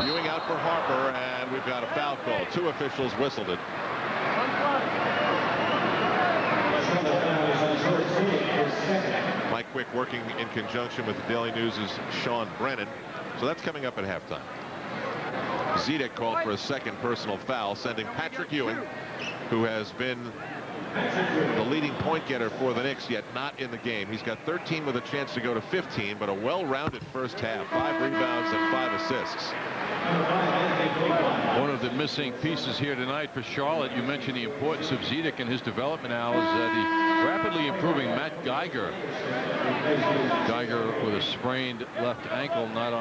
Ewing out for Harper, and we've got a foul call. 2 officials whistled it. Mike Quick working in conjunction with the Daily News' Sean Brennan. So that's coming up at halftime. Zidek called for a second personal foul, sending Patrick Ewing, who has been the leading point getter for the Knicks, yet not in the game. He's got 13 with a chance to go to 15, but a well-rounded first half. 5 rebounds and 5 assists. One of the missing pieces here tonight for Charlotte, you mentioned the importance of Zidek and his development, Al, is the rapidly improving Matt Geiger. Geiger with a sprained left ankle, not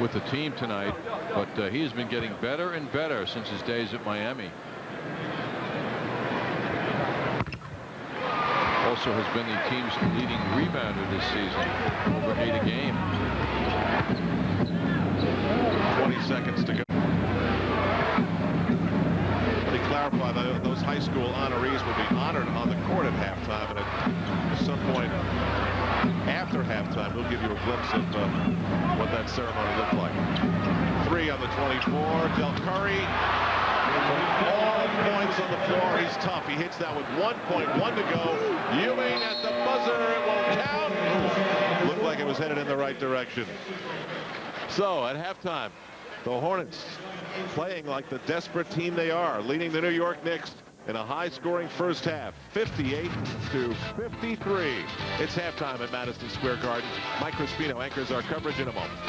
with the team tonight, but he has been getting better and better since his days at Miami. Also has been the team's leading rebounder this season, over 8 a game. 20 seconds to go. Let me clarify that those high school honorees will be honored on the court at halftime, and at some point after halftime we'll give you a glimpse of what that ceremony looked like. 3 on the 24. Del Curry, all points on the floor. He's tough. He hits that with 1.1 to go. Ewing at the buzzer. It won't count. Looked like it was headed in the right direction. So at halftime, the Hornets playing like the desperate team they are, leading the New York Knicks in a high-scoring first half, 58-53. It's halftime at Madison Square Garden. Mike Crispino anchors our coverage in a moment.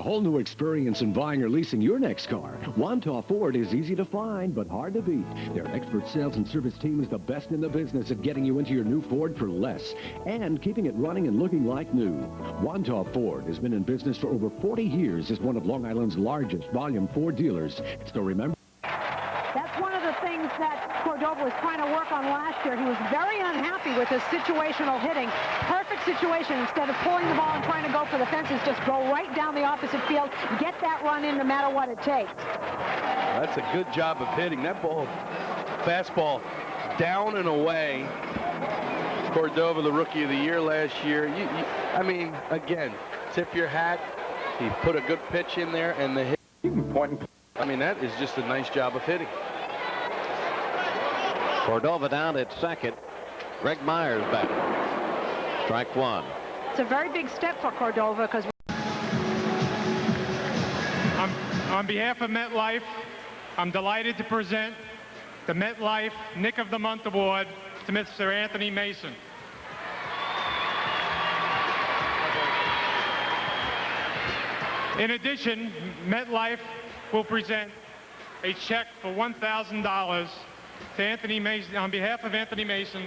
Whole new experience in buying or leasing your next car. Wantagh Ford is easy to find but hard to beat. Their expert sales and service team is the best in the business at getting you into your new Ford for less and keeping it running and looking like new. Wantagh Ford has been in business for over 40 years as one of Long Island's largest volume Ford dealers. So remember, that's one of the things that Cordova was trying to work on last year. He was very unhappy with his situational hitting. Perfect situation. Instead of pulling the ball and trying to go for the fences, just go right down the opposite field, get that run in no matter what it takes. That's a good job of hitting. That ball, fastball, down and away. Cordova, the Rookie of the Year last year. I mean, again, tip your hat. He put a good pitch in there, and the hit. I mean, that is just a nice job of hitting. Cordova down at second. Greg Myers back. Strike 1. It's a very big step for Cordova because on behalf of MetLife, I'm delighted to present the MetLife Knick of the Month Award to Mr. Anthony Mason. In addition, MetLife will present a check for $1,000 to Anthony Mason, on behalf of Anthony Mason,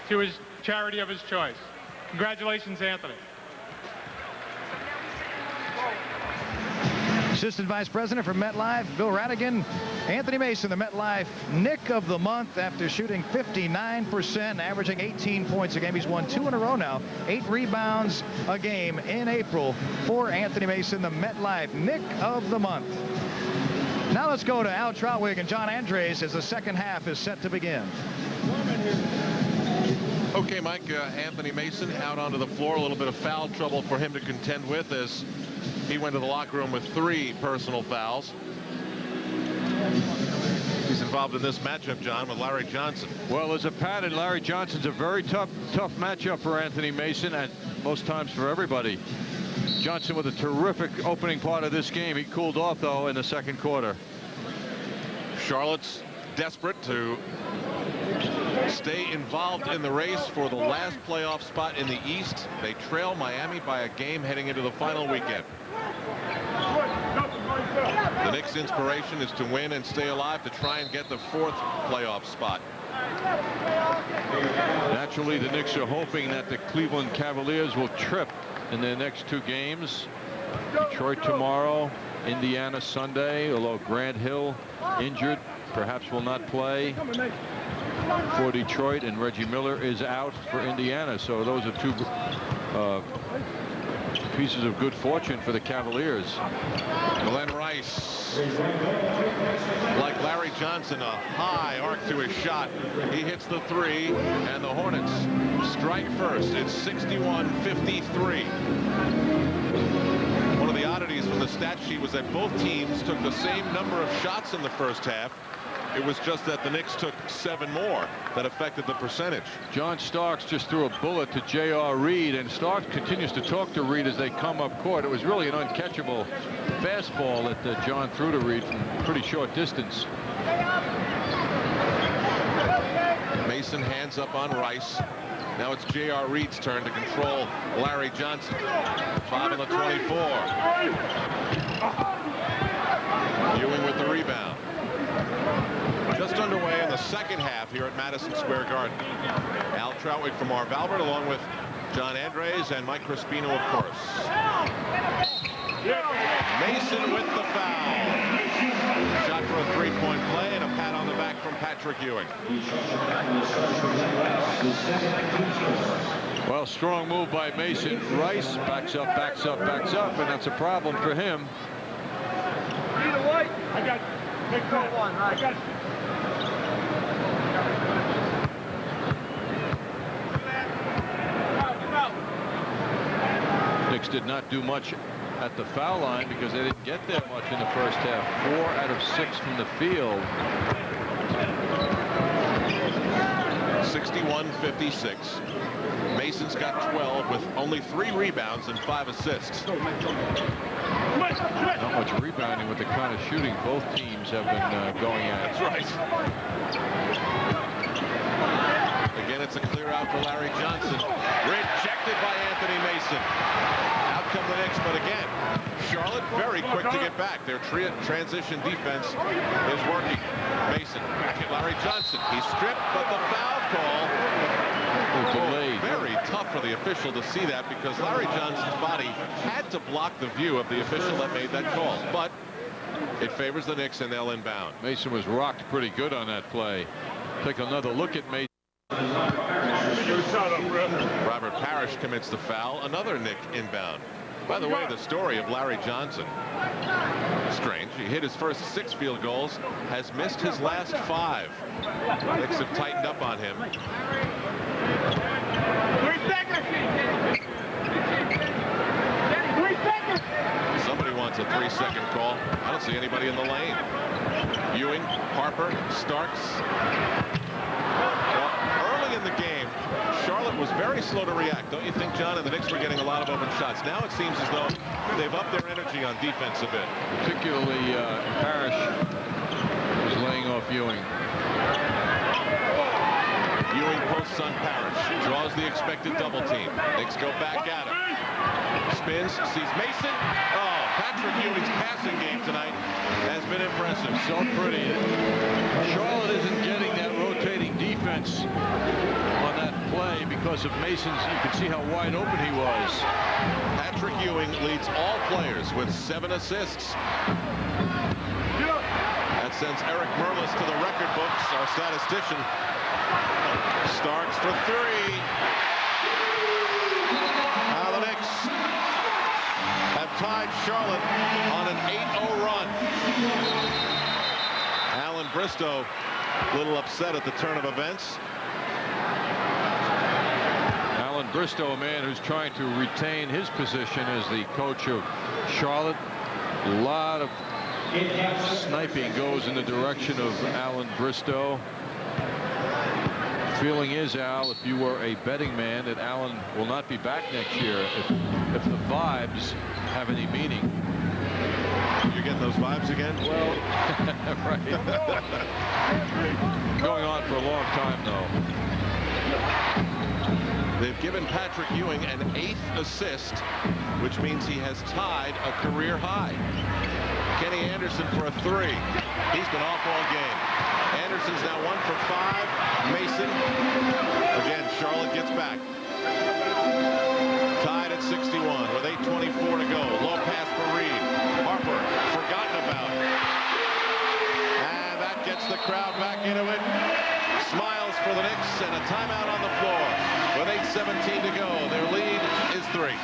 to his charity of his choice. Congratulations, Anthony. Assistant Vice President for MetLife, Bill Radigan. Anthony Mason, the MetLife Nick of the Month, after shooting 59%, averaging 18 points a game. He's won 2 in a row now. 8 rebounds a game in April for Anthony Mason, the MetLife Nick of the Month. Now let's go to Al Trautwig and John Andres as the second half is set to begin. Okay, Mike, Anthony Mason out onto the floor. A little bit of foul trouble for him to contend with as he went to the locker room with 3 personal fouls. He's involved in this matchup, John, with Larry Johnson. Well, as a pattern, Larry Johnson's a very tough matchup for Anthony Mason, and most times for everybody. Johnson with a terrific opening part of this game. He cooled off, though, in the second quarter. Charlotte's desperate to stay involved in the race for the last playoff spot in the East. They trail Miami by a game heading into the final weekend. The Knicks' inspiration is to win and stay alive to try and get the 4th playoff spot. Naturally, the Knicks are hoping that the Cleveland Cavaliers will trip in their next 2 games. Detroit tomorrow, Indiana Sunday, although Grant Hill injured, perhaps will not play for Detroit, and Reggie Miller is out for Indiana. So those are 2 pieces of good fortune for the Cavaliers. Glenn Rice, like Larry Johnson, a high arc to his shot. He hits the 3, and the Hornets strike first. It's 61-53. One of the oddities from the stat sheet was that both teams took the same number of shots in the first half. It was just that the Knicks took 7 more that affected the percentage. John Starks just threw a bullet to J.R. Reed, and Starks continues to talk to Reed as they come up court. It was really an uncatchable fastball that John threw to Reed from a pretty short distance. Mason hands up on Rice. Now it's J.R. Reed's turn to control Larry Johnson. 5 on the 24. Ewing with the rebound. Just underway in the second half here at Madison Square Garden. Al Trautwig from Marv Albert, along with John Andres and Mike Crispino, of course. Mason with the foul. Shot for a 3-point play and a pat on the back from Patrick Ewing. Well, strong move by Mason. Rice backs up, and that's a problem for him. I got big one. I got it. Knicks did not do much at the foul line because they didn't get there much in the first half. 4 out of 6 from the field. 61-56. Mason's got 12 with only 3 rebounds and 5 assists. Not much rebounding with the kind of shooting both teams have been going at. That's right. Again, it's a clear out for Larry Johnson. Rejected by Anthony Mason. Out come the Knicks, but again, Charlotte very quick to get back. Their transition defense is working. Mason back at Larry Johnson. He's stripped, but the foul call. Delayed. Very tough for the official to see that because Larry Johnson's body had to block the view of the official that made that call. But it favors the Knicks and they'll inbound. Mason was rocked pretty good on that play. Take another look at Mason. Robert Parrish commits the foul. Another Knick inbound. By the way, the story of Larry Johnson. Strange. He hit his first 6 field goals, has missed his last 5. The Knicks have tightened up on him. 3 seconds. 3 seconds. Somebody wants a 3-second call. I don't see anybody in the lane. Ewing, Harper, Starks. Well, early in the game, Charlotte was very slow to react. Don't you think, John? And the Knicks were getting a lot of open shots. Now it seems as though they've upped their energy on defense a bit. Particularly Parrish was laying off Ewing. Ewing posts son Parrish. Draws the expected double team. Knicks go back at him. Spins, sees Mason. Oh, Patrick Ewing's passing game tonight has been impressive. So pretty. Charlotte isn't getting that rotating defense on that play because of Mason's. You can see how wide open he was. Patrick Ewing leads all players with 7 assists. That sends Eric Merlis to the record books, our statistician. Starks for 3. Now the Knicks have tied Charlotte on an 8-0 run. Alan Bristow a little upset at the turn of events. Alan Bristow, a man who's trying to retain his position as the coach of Charlotte. A lot of sniping goes in the direction of Alan Bristow. Feeling is, Al, if you were a betting man, that Alan will not be back next year if the vibes have any meaning. You're getting those vibes again? Well, right. Going on for a long time, though. They've given Patrick Ewing an 8th assist, which means he has tied a career high. Kenny Anderson for a 3. He's been off all game. Anderson's now 1 for 5. Mason. Again, Charlotte gets back. Tied at 61 with 8:24 to go. Low pass for Reed. Harper forgotten about. And that gets the crowd back into it. Smiles for the Knicks and a timeout on the floor. With 8:17 to go, their lead is 3.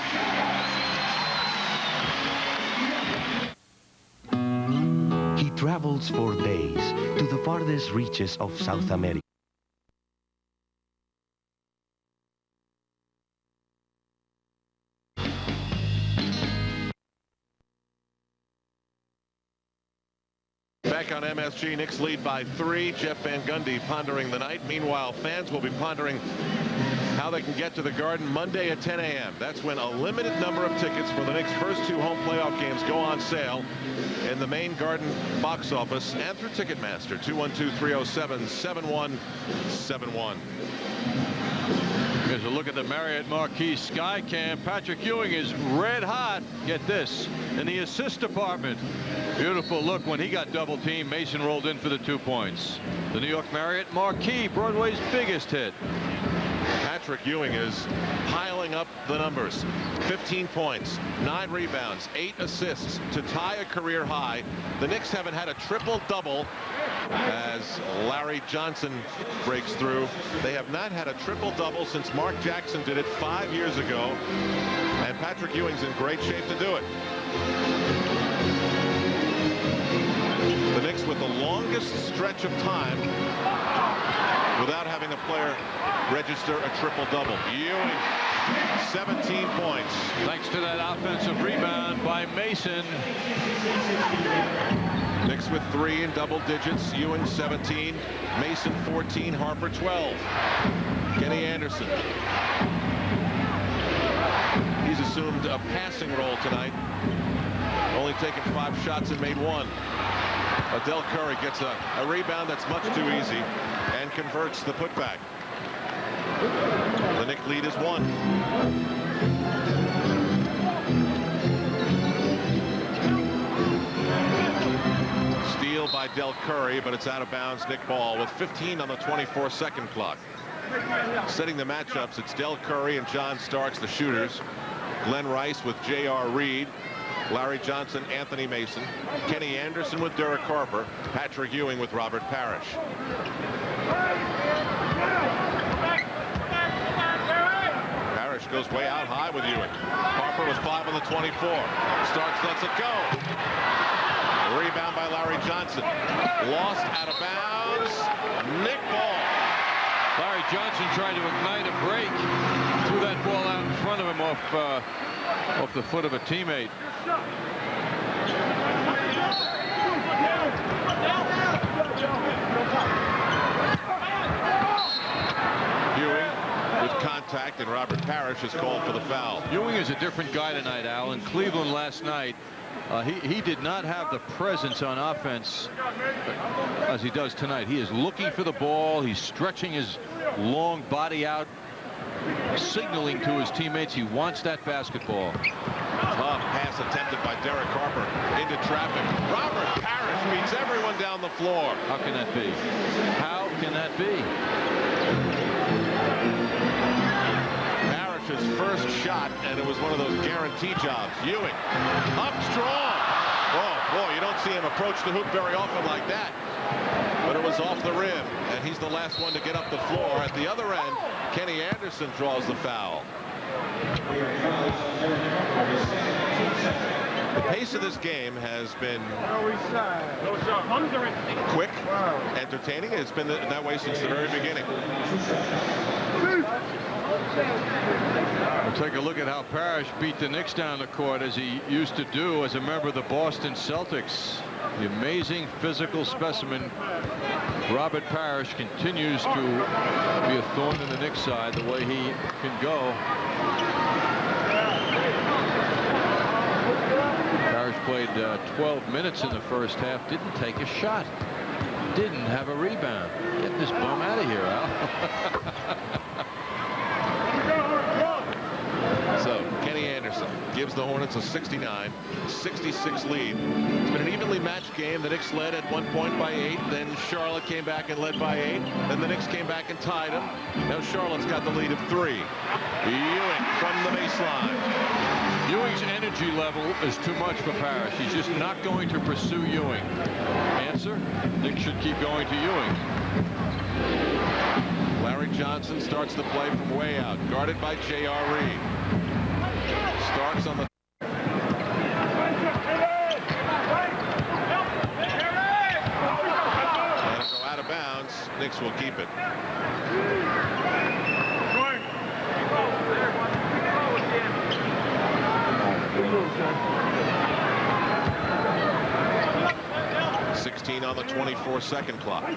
He travels for days to the farthest reaches of South America. Back on MSG, Knicks lead by 3. Jeff Van Gundy pondering the night. Meanwhile, fans will be pondering how they can get to the Garden Monday at 10 a.m. That's when a limited number of tickets for the Knicks' first 2 home playoff games go on sale in the main Garden box office and through Ticketmaster. 212-307-7171. Here's a look at the Marriott Marquis Skycam. Patrick Ewing is red hot. Get this, in the assist department. Beautiful look when he got double teamed. Mason rolled in for the 2 points. The New York Marriott Marquis, Broadway's biggest hit. Patrick Ewing is piling up the numbers. 15 points, 9 rebounds, 8 assists to tie a career high. The Knicks haven't had a triple-double as Larry Johnson breaks through. They have not had a triple-double since Mark Jackson did it 5 years ago. And Patrick Ewing's in great shape to do it. The Knicks with the longest stretch of time without having a player register a triple-double. Ewing, 17 points. Thanks to that offensive rebound by Mason. Knicks with 3 in double digits. Ewing 17, Mason 14, Harper 12. Kenny Anderson. He's assumed a passing role tonight. Only taken 5 shots and made 1. Adele Curry gets a rebound that's much too easy and converts the putback. The Knicks lead is 1. Steal by Del Curry, but it's out of bounds. Knick ball with 15 on the 24-second clock. Setting the matchups, it's Del Curry and John Starks, the shooters. Glenn Rice with J.R. Reed. Larry Johnson, Anthony Mason. Kenny Anderson with Derek Harper. Patrick Ewing with Robert Parrish. Parrish goes way out high with Ewing. Harper with 5 on the 24. Starks lets it go. Rebound by Larry Johnson. Lost out of bounds. Knick ball. Larry Johnson trying to ignite a break. Threw that ball out in front of him off the foot of a teammate. Ewing with contact, and Robert Parrish is called for the foul. Ewing is a different guy tonight, Al. In Cleveland last night, He did not have the presence on offense as he does tonight. He is looking for the ball. He's stretching his long body out, signaling to his teammates he wants that basketball. Tough pass attempted by Derek Harper into traffic. Robert Parrish beats everyone down the floor. How can that be? How can that be? Parrish's first shot, and it was one of those guarantee jobs. Ewing up strong. Oh boy, you don't see him approach the hoop very often like that. But it was off the rim, and he's the last one to get up the floor. At the other end, Kenny Anderson draws the foul. The pace of this game has been quick, entertaining. It's been that way since the very beginning. We'll take a look at how Parrish beat the Knicks down the court, as he used to do as a member of the Boston Celtics. The amazing physical specimen Robert Parrish continues to be a thorn in the Knicks side the way he can go. Parrish played 12 minutes in the first half, didn't take a shot, didn't have a rebound. Get this bum out of here, Al. So Kenny Anderson gives the Hornets a 69-66 lead. It's been an evenly matched game. The Knicks led at one point by 8. Then Charlotte came back and led by 8. Then the Knicks came back and tied them. Now Charlotte's got the lead of 3. Ewing from the baseline. Ewing's energy level is too much for Parrish. He's just not going to pursue Ewing. Answer: Knicks should keep going to Ewing. Larry Johnson starts the play from way out, guarded by J.R. Reed. Starks on the and it'll go out of bounds. Knicks will keep it. 16 on the 24-second clock.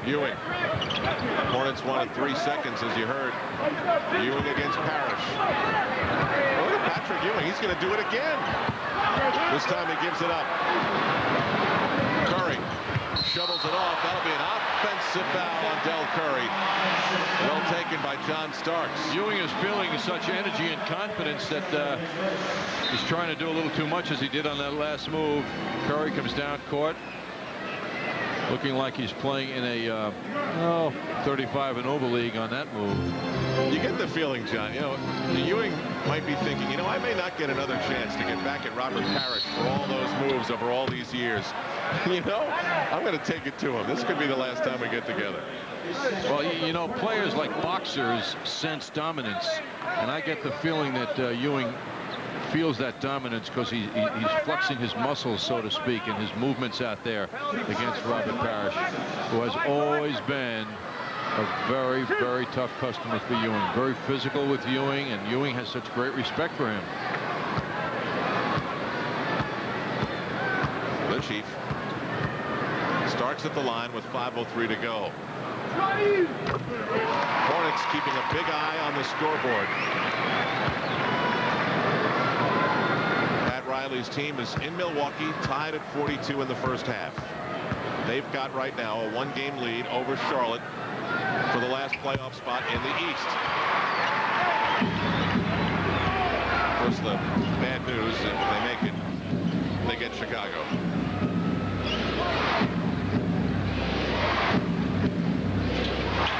Ewing. Hornets wanted 3 seconds, as you heard. Ewing against Parrish. Look at Patrick Ewing. He's going to do it again. This time he gives it up. Curry shovels it off. That'll be an offensive foul on Del Curry. Well taken by John Starks. Ewing is feeling such energy and confidence that he's trying to do a little too much, as he did on that last move. Curry comes down court, looking like he's playing in a 35 and over league on that move. You get the feeling, John, Ewing might be thinking, I may not get another chance to get back at Robert Parrish for all those moves over all these years. I'm going to take it to him. This could be the last time we get together. Well, players like boxers sense dominance, and I get the feeling that Ewing feels that dominance because he's flexing his muscles, so to speak, in his movements out there against Robert Parrish, who has always been a very, very tough customer for Ewing. Very physical with Ewing, and Ewing has such great respect for him. The Chief starts at the line with 5:03 to go. Hornets keeping a big eye on the scoreboard. Pat Riley's team is in Milwaukee, tied at 42 in the first half. They've got right now a 1-game lead over Charlotte for the last playoff spot in the East. Of course, the bad news, if they make it, they get Chicago.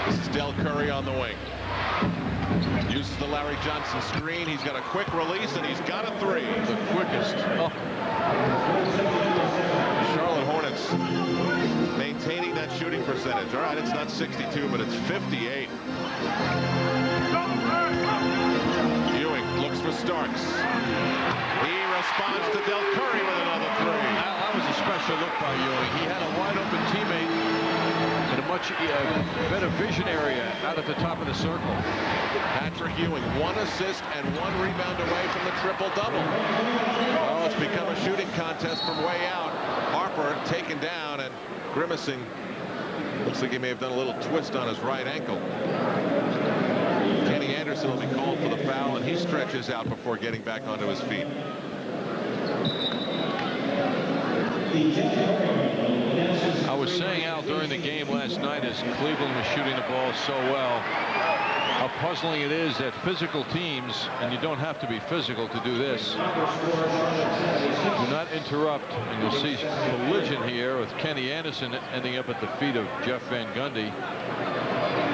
This is Del Curry on the wing. Uses the Larry Johnson screen. He's got a quick release, and he's got a 3. The quickest. Oh. Charlotte Hornets maintaining that shooting percentage. All right, it's not 62, but it's 58. Ewing looks for Starks. He responds to Del Curry with another 3. Now, that was a special look by Ewing. He had a wide-open teammate in a much better vision area out at the top of the circle. Patrick Ewing, 1 assist and 1 rebound away from the triple-double. Oh, it's become a shooting contest from way out. Harper taken down and grimacing. Looks like he may have done a little twist on his right ankle. Kenny Anderson will be called for the foul, and he stretches out before getting back onto his feet. I was saying, Al, during the game last night, as Cleveland was shooting the ball so well, how puzzling it is that physical teams, and you don't have to be physical to do this, do not interrupt. And you'll see collision here with Kenny Anderson ending up at the feet of Jeff Van Gundy.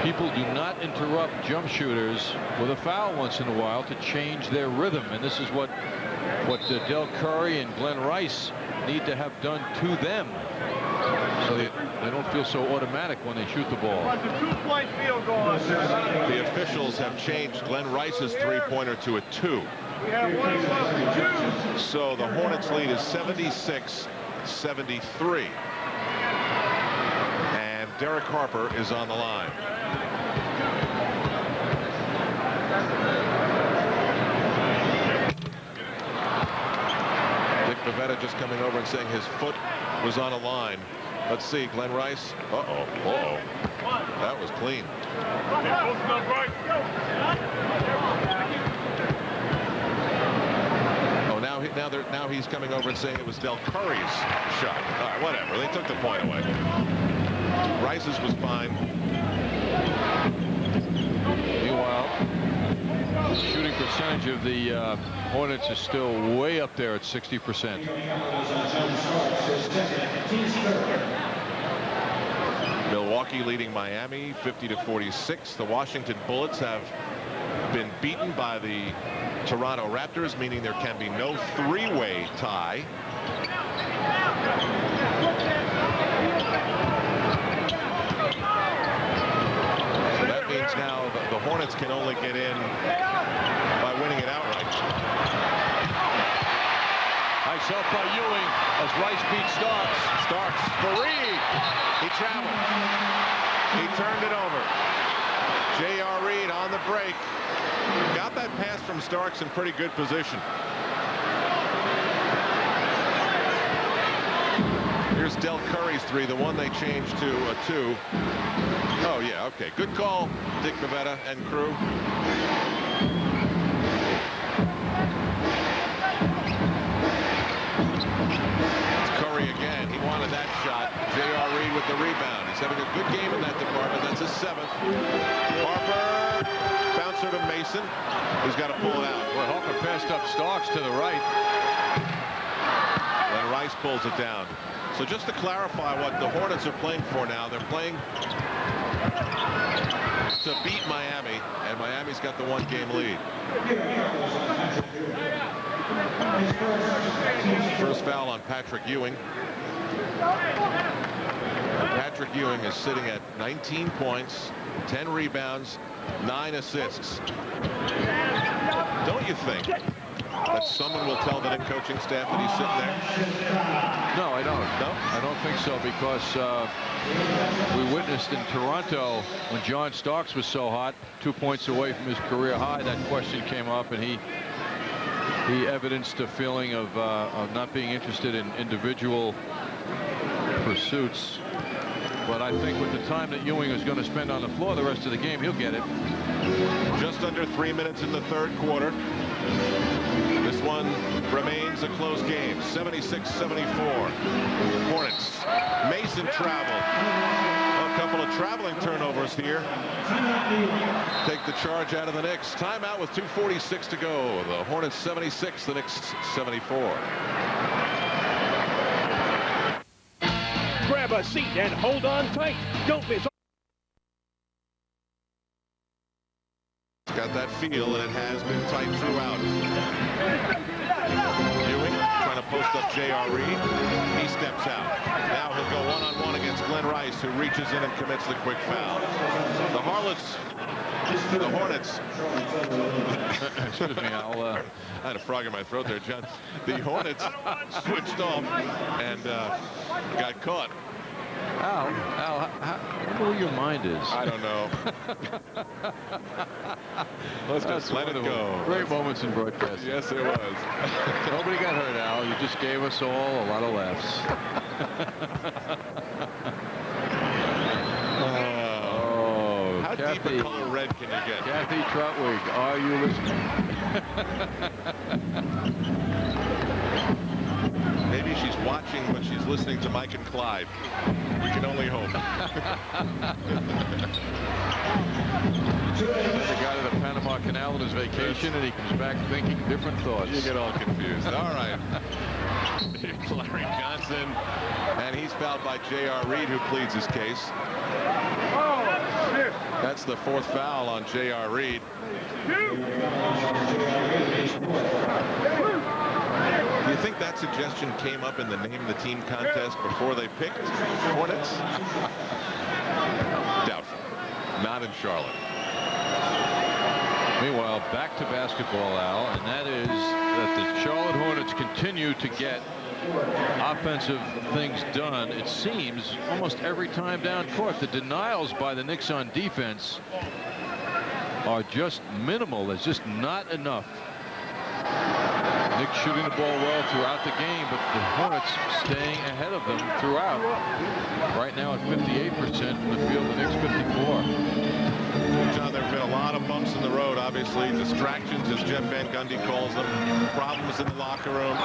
People do not interrupt jump shooters with a foul once in a while to change their rhythm, and this is what Del Curry and Glenn Rice need to have done to them, so they don't feel so automatic when they shoot the ball. Two-point field goal. The officials have changed Glenn Rice's three-pointer to a 2. We have 1-2. So the Hornets lead is 76-73. And Derek Harper is on the line. Dick Bavetta just coming over and saying his foot was on a line. Let's see, Glenn Rice. That was clean. Oh, now he's coming over and saying it was Del Curry's shot. All right, whatever. They took the point away. Rice's was fine. Meanwhile, the shooting percentage of the Hornets is still way up there at 60%. Milwaukee leading Miami 50-46. The Washington Bullets have been beaten by the Toronto Raptors, meaning there can be no three-way tie. So that means now the Hornets can only get in by winning it outright. Nice help by Ewing as Rice beats Starks. Starks for Reed. He traveled. He turned it over. J.R. Reed on the break. Got that pass from Starks in pretty good position. Here's Del Curry's three, the one they changed to a 2. Oh, yeah, okay. Good call, Dick Bavetta and crew. Again, he wanted that shot. J.R. Reed with the rebound. He's having a good game in that department. That's his 7th. Harper, bouncer to Mason, who's got to pull it out. Well, Harper passed up Starks to the right. And Rice pulls it down. So just to clarify what the Hornets are playing for now, they're playing to beat Miami, and Miami's got the 1-game lead. First foul on Patrick Ewing. Patrick Ewing is sitting at 19 points, 10 rebounds, 9 assists. Don't you think that someone will tell the Knicks coaching staff that he's sitting there? No, I don't. No? I don't think so, because we witnessed in Toronto when John Starks was so hot, 2 points away from his career high, that question came up, and he evidenced a feeling of not being interested in individual pursuits. But I think with the time that Ewing is going to spend on the floor the rest of the game, he'll get it. Just under 3 minutes in the third quarter. This one remains a close game, 76-74. Hornets. Mason traveled. A couple of traveling turnovers here. Take the charge out of the Knicks. Timeout with 2:46 to go. The Hornets 76, the Knicks 74. Grab a seat and hold on tight. Don't miss. It's got that feel, and it has been tight throughout. Ewing trying to post up J.R. Reed. He steps out. Now he'll go one-on-one against Glenn Rice, who reaches in and commits the quick foul. The Hornets. Excuse me, I had a frog in my throat there, John. The Hornets switched off and got caught. Al, I wonder where your mind is. I don't know. Let's just let it go. Great moments in broadcasting. Yes, it was. Nobody got hurt, Al. You just gave us all a lot of laughs. How deep a color red can you get? Kathy Trotwig, are you listening? Maybe she's watching, but she's listening to Mike and Clyde. We can only hope. The guy to the Panama Canal on his vacation, and he comes back thinking different thoughts. You get all confused. All right. Larry Johnson, and he's fouled by J.R. Reed, who pleads his case. That's the 4th foul on J.R. Reed. Do you think that suggestion came up in the name of the team contest before they picked Hornets? Doubtful. Not in Charlotte. Meanwhile, back to basketball, Al, and that is that the Charlotte Hornets continue to get offensive things done, it seems, almost every time down court. The denials by the Knicks on defense are just minimal. There's just not enough. Knicks shooting the ball well throughout the game, but the Hornets staying ahead of them throughout. Right now at 58% from the field, the Knicks 54. John, there have been a lot of bumps in the road, obviously. Distractions, as Jeff Van Gundy calls them. Problems in the locker room.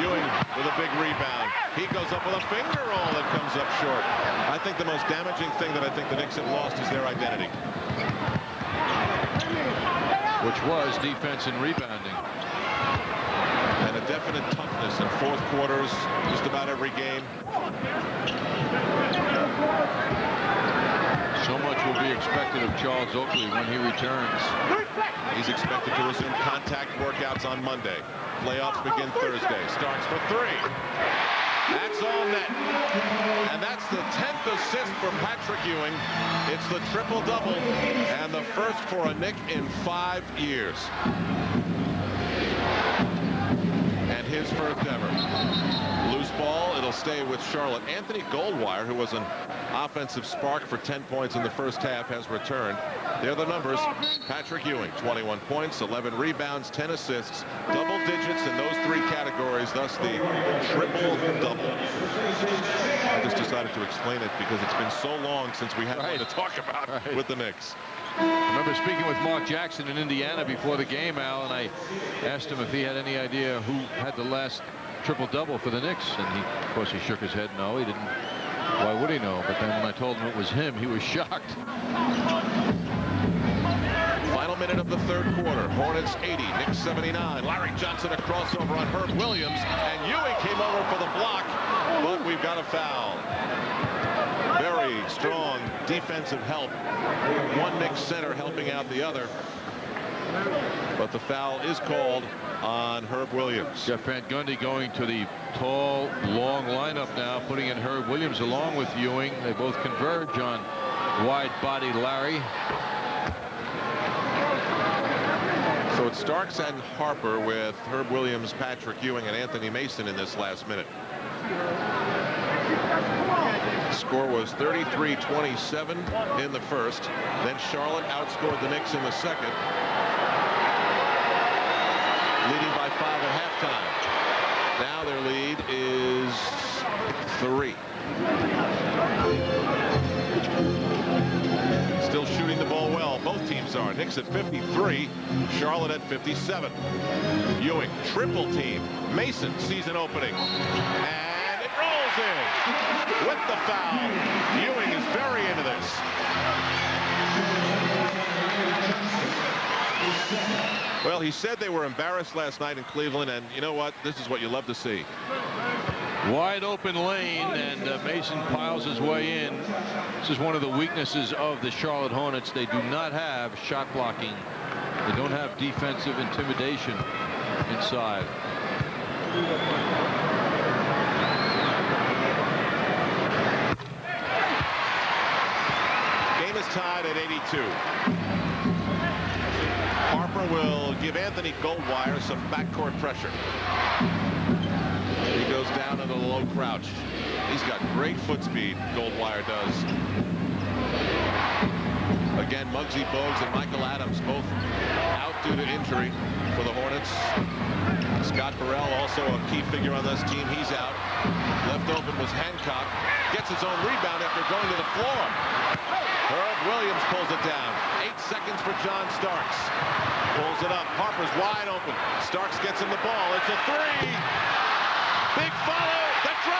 Ewing with a big rebound. He goes up with a finger roll that comes up short. I think the most damaging thing that I think the Knicks have lost is their identity. Which was defense and rebounding. And a definite toughness in 4th quarters, just about every game. So much will be expected of Charles Oakley when he returns. He's expected to resume contact workouts on Monday. Playoffs begin Thursday. Starks for 3. That's all net. And that's the 10th assist for Patrick Ewing. It's the triple-double and the first for a Knick in 5 years. And his first ever. Loose ball, it'll stay with Charlotte. Anthony Goldwire, who was an offensive spark for 10 points in the first half, has returned. There are the numbers. Patrick Ewing, 21 points, 11 rebounds, 10 assists, double digits in those 3 categories, thus the triple-double. I just decided to explain it because it's been so long since we had one to talk about with the Knicks. I remember speaking with Mark Jackson in Indiana before the game, Al, and I asked him if he had any idea who had the last triple-double for the Knicks, and of course, he shook his head. No, he didn't. Why would he know? But then when I told him it was him, he was shocked. Final minute of the 3rd quarter. Hornets 80, Knicks 79. Larry Johnson a crossover on Herb Williams, and Ewing came over for the block, but we've got a foul. Very strong defensive help. One Knicks center helping out the other. But the foul is called on Herb Williams. Jeff Van Gundy going to the tall, long lineup now, putting in Herb Williams along with Ewing. They both converge on wide-bodied Larry. So it's Starks and Harper with Herb Williams, Patrick Ewing, and Anthony Mason in this last minute. The score was 33-27 in the first. Then Charlotte outscored the Knicks in the second, leading by 5 at halftime. Now their lead is 3. Still shooting the ball well. Both teams are. Knicks at 53, Charlotte at 57. Ewing, triple team. Mason, season opening. And it rolls in with the foul. Ewing is very into this. Well, he said they were embarrassed last night in Cleveland, and you know what? This is what you love to see. Wide open lane, and Mason piles his way in. This is one of the weaknesses of the Charlotte Hornets. They do not have shot blocking. They don't have defensive intimidation inside. Game is tied at 82. Harper will give Anthony Goldwire some backcourt pressure. He goes down in a low crouch. He's got great foot speed, Goldwire does. Again, Muggsy Bogues and Michael Adams both out due to injury for the Hornets. Scott Burrell, also a key figure on this team, he's out. Left open was Hancock. Gets his own rebound after going to the floor. Herb Williams pulls it down. 8 seconds for John Starks. Pulls it up. Harper's wide open. Starks gets him the ball. It's a 3. Big follow. The drop.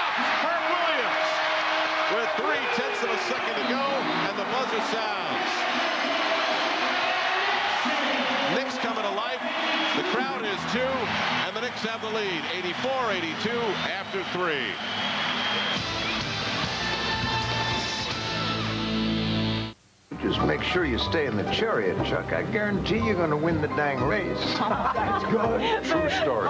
3/10 of a second to go, and the buzzer sounds. Knicks coming to life. The crowd is too, and the Knicks have the lead, 84-82 after 3. Just make sure you stay in the chariot, Chuck. I guarantee you're going to win the dang race. That's good. True story.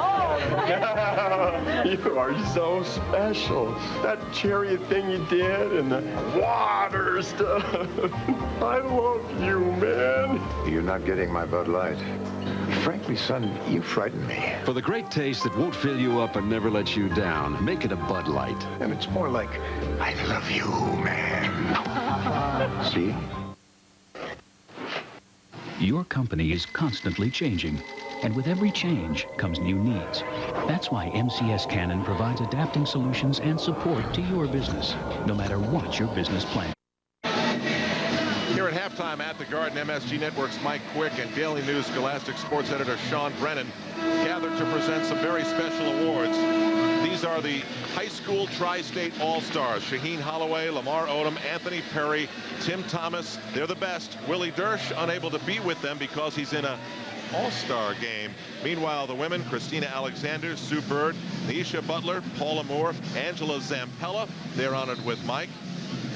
You are so special. That chariot thing you did and the water stuff. I love you, man. You're not getting my Bud Light. Frankly, son, you frighten me. For the great taste that won't fill you up and never let you down, make it a Bud Light. And it's more like, I love you, man. See? Your company is constantly changing, and with every change comes new needs. That's why MCS Cannon provides adapting solutions and support to your business, no matter what your business plan. Here at halftime at the Garden, MSG Network's Mike Quick and Daily News Scholastic sports editor Sean Brennan gathered to present some very special awards. These are the high school tri-state all-stars. Shaheen Holloway, Lamar Odom, Anthony Perry, Tim Thomas. They're the best. Willie Dersh unable to be with them because he's in a all-star game. Meanwhile, the women, Christina Alexander, Sue Bird, Neisha Butler, Paula Moore, Angela Zampella. They're honored with Mike.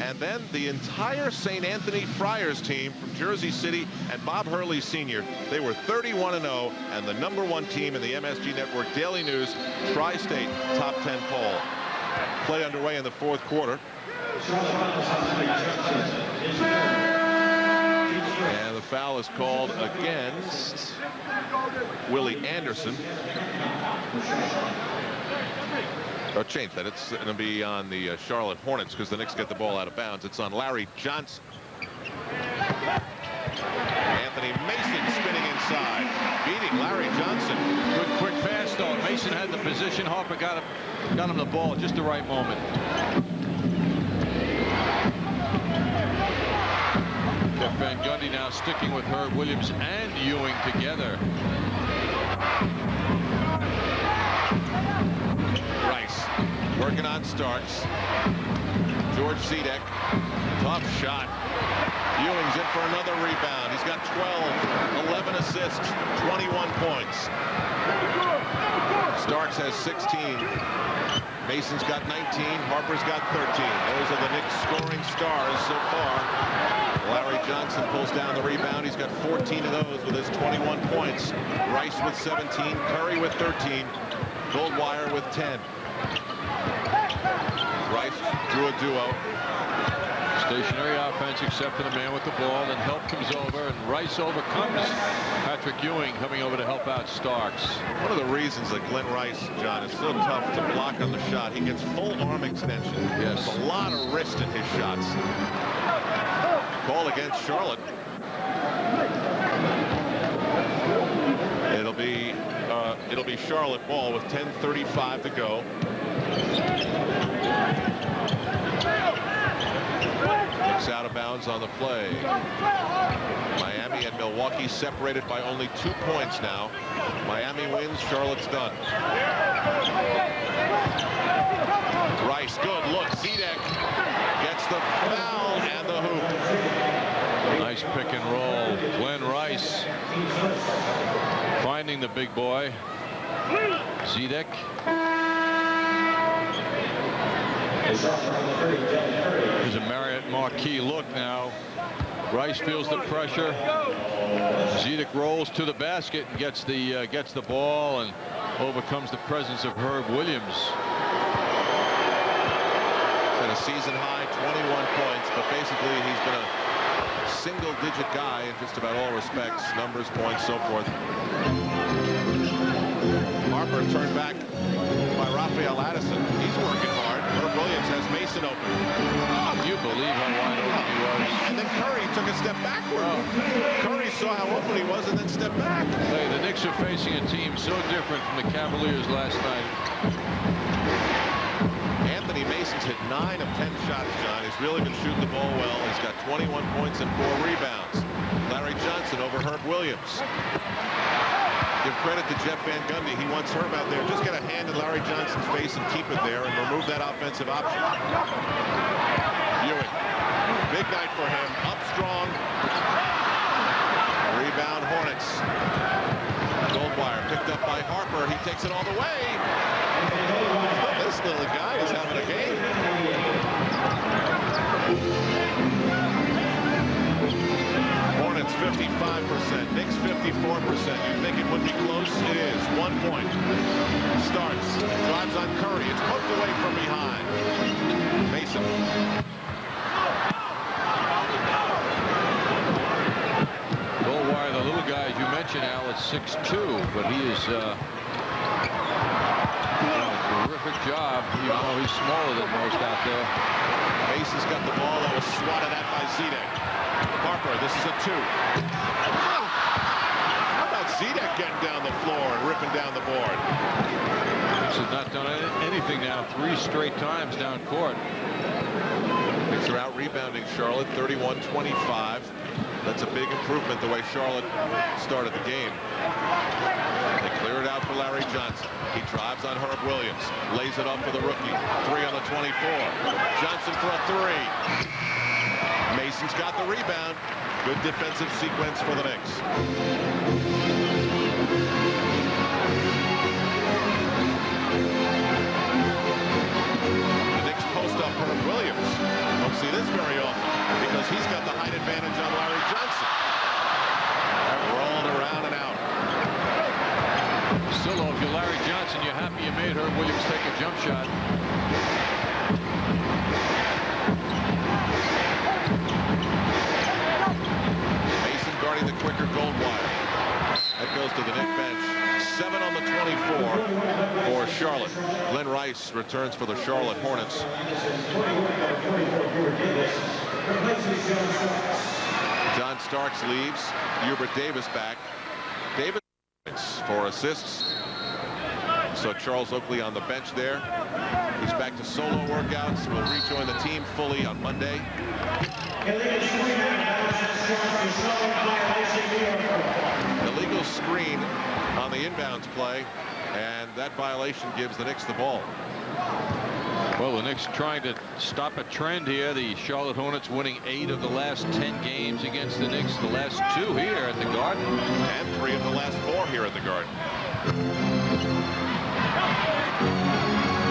And then the entire St. Anthony Friars team from Jersey City and Bob Hurley Sr. They were 31-0 and the #1 team in the MSG Network Daily News Tri-State Top 10 poll. Play underway in the 4th quarter. And the foul is called against Willie Anderson. Or change that. It's going to be on the Charlotte Hornets because the Knicks get the ball out of bounds. It's on Larry Johnson. Anthony Mason spinning inside, beating Larry Johnson. Good quick pass though. Mason had the position. Harper got him the ball at just the right moment. Jeff Van Gundy now sticking with Herb Williams and Ewing together. Rice working on Starks. George Zedek, tough shot. Ewing's in for another rebound. He's got 12, 11 assists, 21 points. Starks has 16. Mason's got 19. Harper's got 13. Those are the Knicks scoring stars so far. Larry Johnson pulls down the rebound. He's got 14 of those with his 21 points. Rice with 17. Curry with 13. Goldwire with 10. Rice drew a duo. Stationary offense except for the man with the ball, and help comes over, and Rice overcomes Patrick Ewing coming over to help out Starks. One of the reasons that Glenn Rice, John, is so tough to block on the shot, he gets full arm extension. Yes. There's a lot of wrist in his shots. Call against Charlotte. It'll be Charlotte ball with 10:35 to go. Knicks out of bounds on the play. Miami and Milwaukee separated by only 2 points now. Miami wins, Charlotte's done. Rice, good look. Zedek gets the foul and the hoop. Nice pick and roll. Glenn Rice finding the big boy. Zedek. There's a Marriott Marquis look now. Rice feels the pressure. Zedek rolls to the basket and gets the ball and overcomes the presence of Herb Williams. At a season high 21 points, but basically he's been a single-digit guy in just about all respects, numbers, points, so forth. Harper turned back by Raphael Addison. He's working hard. Herb Williams has Mason open. Do you believe how wide open he was? And then Curry took a step backward. Curry saw how open he was and then stepped back. Hey, the Knicks are facing a team so different from the Cavaliers last night. Anthony Mason's hit 9 of 10 shots, John. He's really been shooting the ball well. He's got 21 points and 4 rebounds. Larry Johnson over Herb Williams. Give credit to Jeff Van Gundy. He wants Herb out there. Just get a hand in Larry Johnson's face and keep it there and remove that offensive option. big night for him. Up strong. Rebound Hornets. Goldwire picked up by Harper. He takes it all the way. This little guy is having a game. Hornets 55%, Knicks 54%. You think it would be close? It is. 1 point. Starts, drives on Curry. It's poked away from behind. Mason. Goldwire, the little guy, as you mentioned, Al, is 6'2", but he is done a terrific job, even though he's smaller than most out there. Mason's got the ball. That was swatted at by Zedek. Harper, this is a 2. How about Zedek getting down the floor and ripping down the board? Knicks have not done anything now 3 straight times down court. Knicks are out rebounding Charlotte 31-25. That's a big improvement the way Charlotte started the game. They clear it out for Larry Johnson. He drives on Herb Williams. Lays it up for the rookie. 3 on the 24. Johnson for a 3. Mason's got the rebound. Good defensive sequence for the Knicks. The Knicks post up Herb Williams. Don't see this very often because he's got the height advantage on Larry Johnson. Rolling around and out. Still, though, if you're Larry Johnson, you're happy you made Herb Williams take a jump shot. Mason guarding the quicker Goldwire. That goes to the Knicks bench. 7 on the 24 for Charlotte. Glenn Rice returns for the Charlotte Hornets. John Starks leaves. Hubert Davis back. Davis 4 assists. So Charles Oakley on the bench there. He's back to solo workouts. Will rejoin the team fully on Monday. Illegal screen on the inbounds play, and that violation gives the Knicks the ball. Well, the Knicks trying to stop a trend here. The Charlotte Hornets winning 8 of the last 10 games against the Knicks. The last 2 here at the Garden. And 3 of the last 4 here at the Garden.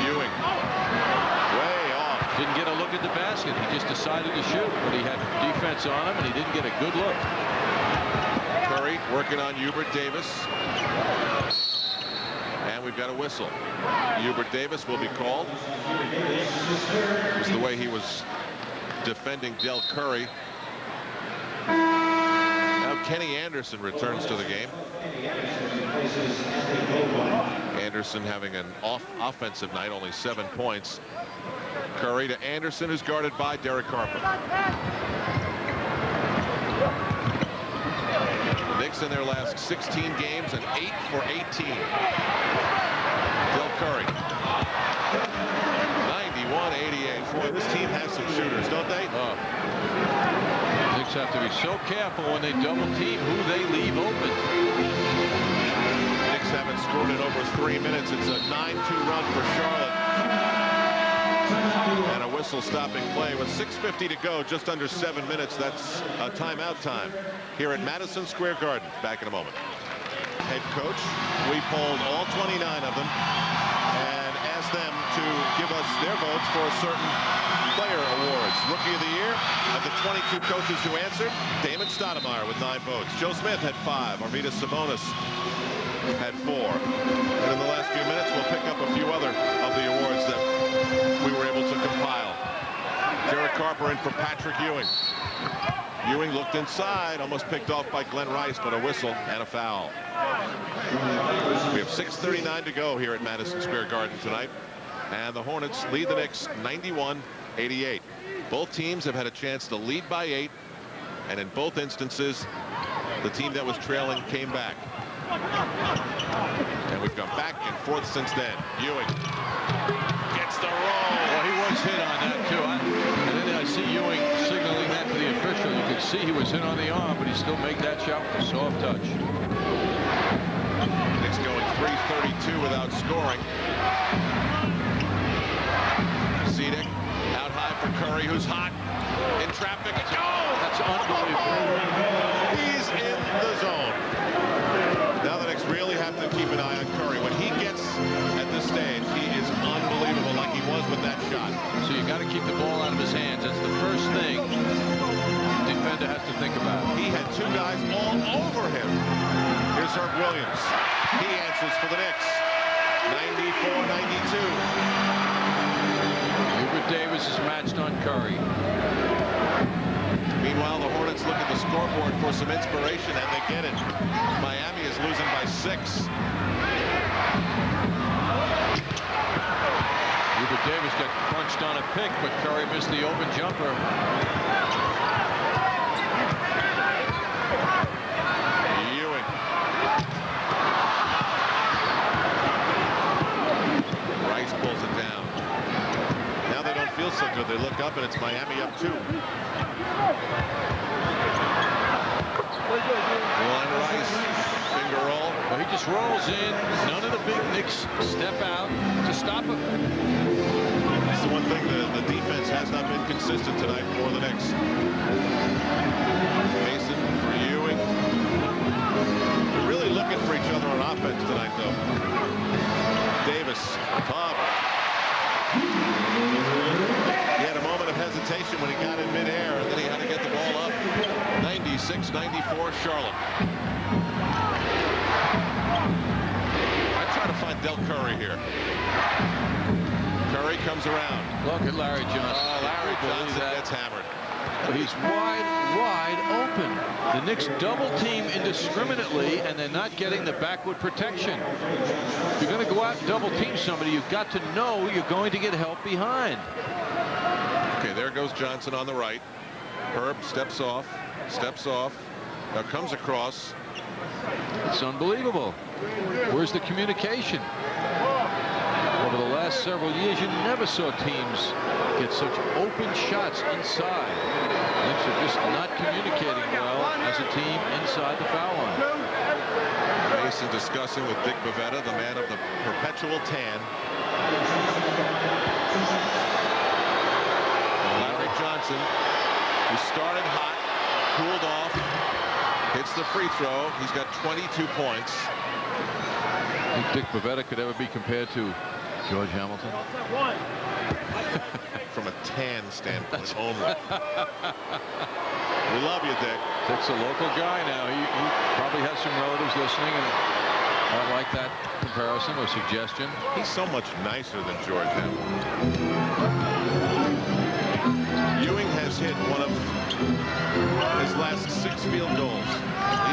Ewing. Way off. Didn't get a look at the basket. He just decided to shoot, but he had defense on him, and he didn't get a good look. Curry working on Hubert Davis. And we've got a whistle. Hubert Davis will be called. It was the way he was defending Del Curry. Now Kenny Anderson returns to the game. Anderson having an offensive night, only 7 points. Curry to Anderson, who's guarded by Derek Harper. The Knicks in their last 16 games, an 8 for 18. Del Curry. 91-88. Boy, this team has some shooters, don't they? Oh. The Knicks have to be so careful when they double team who they leave open. The Knicks haven't scored in over 3 minutes. It's a 9-2 run for Charlotte. And a whistle stopping play with 6:50 to go, just under 7 minutes. That's a timeout time here at Madison Square Garden. Back in a moment. Head coach, we polled all 29 of them and asked them to give us their votes for certain player awards. Rookie of the Year, of the 22 coaches who answered, Damon Stoudemire with 9 votes. Joe Smith had 5. Arvydas Sabonis had 4. And in the last few minutes, we'll pick up a few other of the awards that we were able to compile. Derek Harper in for Patrick Ewing. Ewing looked inside, almost picked off by Glenn Rice, but a whistle and a foul. We have 6:39 to go here at Madison Square Garden tonight. And the Hornets lead the Knicks 91-88. Both teams have had a chance to lead by 8. And in both instances, the team that was trailing came back. And we've gone back and forth since then. Ewing gets the roll. Well, he was hit on that, too. And then I see Ewing signaling that to the official. You could see he was hit on the arm, but he still made that shot with a soft touch. Knicks going 3:32 without scoring. Zedek out high for Curry, who's hot. in traffic. That's unbelievable. He's in the zone. Now the Knicks really have to keep an eye on Curry. When he gets at this stage, he is unbelievable, like he was with that shot. So you got to keep the ball out of his hands. That's the first thing the defender has to think about. He had two guys all over him. Here's Herb Williams. He answers for the Knicks. 94-92. Hubert Davis is matched on Curry. Meanwhile, the Hornets look at the scoreboard for some inspiration, and they get it. Miami is losing by 6. Hubert Davis got punched on a pick, but Curry missed the open jumper. Ewing. Rice pulls it down. Now they don't feel so good. They look up, and it's Miami up 2. One Rice, finger roll. Well, he just rolls in. None of the big Knicks step out to stop him. That's the one thing the defense has not been consistent tonight for the Knicks. Mason for Ewing. They're really looking for each other on offense tonight, though. Davis, Bob. He had a moment of hesitation when he got in midair, and then he had to get the ball up. 96-94 Charlotte. I try to find Del Curry here. Curry comes around. Look at Larry Johnson. Larry Johnson gets hammered. But he's wide open. The Knicks double team indiscriminately, and they're not getting the backward protection. If you're going to go out and double team somebody, you've got to know you're going to get help behind. Okay, there goes Johnson on the right. Herb steps off. Now comes across. It's unbelievable. Where's the communication? Over the last several years, you never saw teams get such open shots inside. Knicks are just not communicating well as a team inside the foul line. Mason discussing with Dick Bavetta, the man of the perpetual tan. Larry Johnson, who started hot, cooled off, hits the free throw. He's got 22 points. I think Dick Bavetta could ever be compared to George Hamilton? From a tan standpoint only. We love you, Dick. Dick's a local guy now. He probably has some relatives listening, and I like that comparison or suggestion. He's so much nicer than George Hamilton. Ewing has hit one of his last 6 field goals.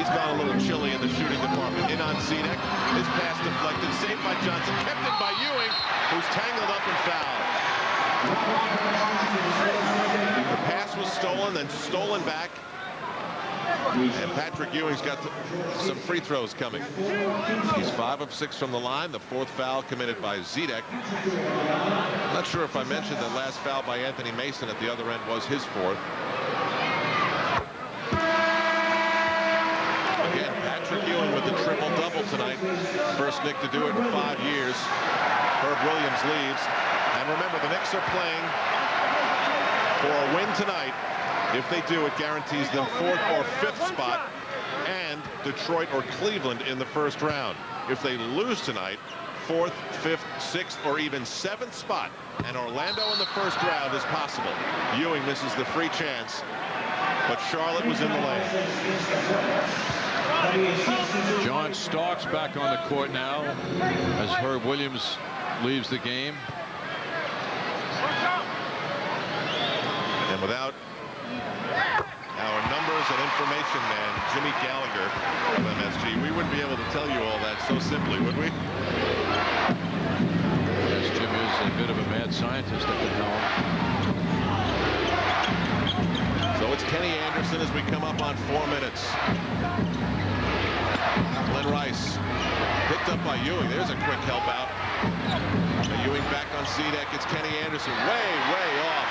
He's gone a little chilly in the shooting department. In on Zedek. His pass deflected. Saved by Johnson. Kept it by Ewing, who's tangled up and fouled. The pass was stolen, then stolen back. And Patrick Ewing's got some free throws coming. He's 5 of 6 from the line. The 4th foul committed by Zedek. I'm not sure if I mentioned that last foul by Anthony Mason at the other end was his 4th. Again, Patrick Ewing with the triple-double tonight. First Knick to do it in 5 years. Herb Williams leaves. And remember, the Knicks are playing for a win tonight. If they do, it guarantees them 4th or 5th spot and Detroit or Cleveland in the first round. If they lose tonight, 4th, 5th, 6th, or even 7th spot. And Orlando in the first round is possible. Ewing misses the free chance, but Charlotte was in the lane. John Starks back on the court now as Herb Williams leaves the game. And without our numbers and information man, Jimmy Gallagher of MSG, we wouldn't be able to tell you all that so simply, would we? Yes, Jim is a bit of a mad scientist at the helm. So it's Kenny Anderson as we come up on 4 minutes. Glenn Rice picked up by Ewing. There's a quick help out. Ewing back on Zedek. It's Kenny Anderson way off.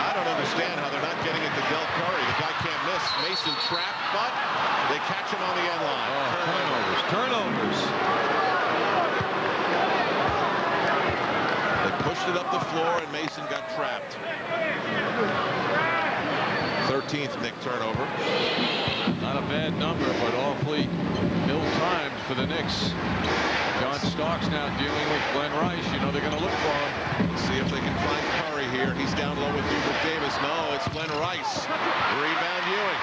I don't understand how they're not getting it to Del Curry. The guy can't miss. Mason trapped, but they catch him on the end line. Turnovers. They pushed it up the floor, and Mason got trapped. 13th Knick turnover. Not a bad number, but awfully ill-timed for the Knicks. John Starks now dealing with Glenn Rice. You know they're going to look for him. See if they can find Curry here. He's down low with Hubert Davis. No, it's Glenn Rice. Rebound Ewing.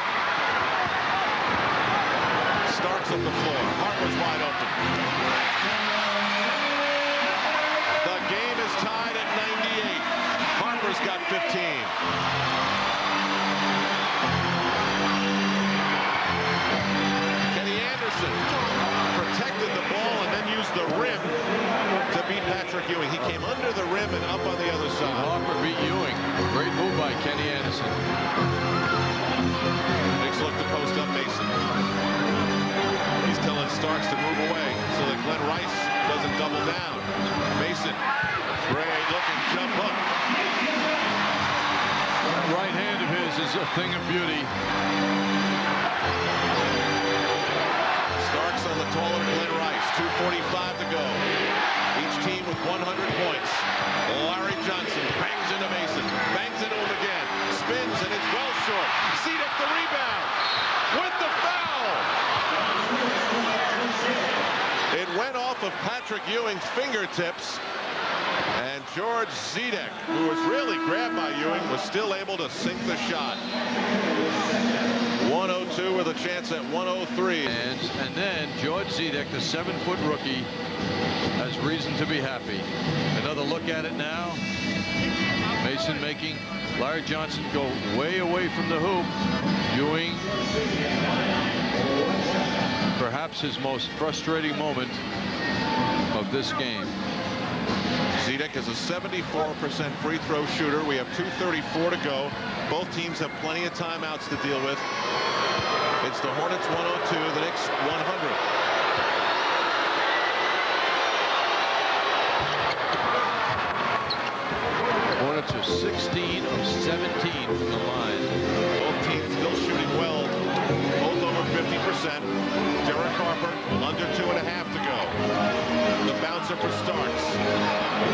Starks up the floor. Harper's wide open. The game is tied at 98. Harper's got 15. Protected the ball and then used the rim to beat Patrick Ewing. He came under the rim and up on the other side. Harper beat Ewing. Great move by Kenny Anderson. Knicks look to post up Mason. He's telling Starks to move away so that Glenn Rice doesn't double down. Mason, great looking jump hook. That right hand of his is a thing of beauty. Starks on the taller Glenn Rice. 2:45 to go. Each team with 100 points. Larry Johnson bangs into Mason. Bangs into him again. Spins and it's well short. Zedek the rebound. With the foul. It went off of Patrick Ewing's fingertips. And George Zedek, who was really grabbed by Ewing, was still able to sink the shot. 102 with a chance at 103. And then George Zedek, the 7-foot rookie, has reason to be happy. Another look at it now. Mason making Larry Johnson go way away from the hoop. Ewing, perhaps his most frustrating moment of this game. Zedek is a 74% free throw shooter. We have 2:34 to go. Both teams have plenty of timeouts to deal with. It's the Hornets 102, the Knicks 100. Hornets are 16 of 17 from the line. Both teams still shooting well. Both over 50%. Derek Harper under 2.5 to go. The bouncer for Starks.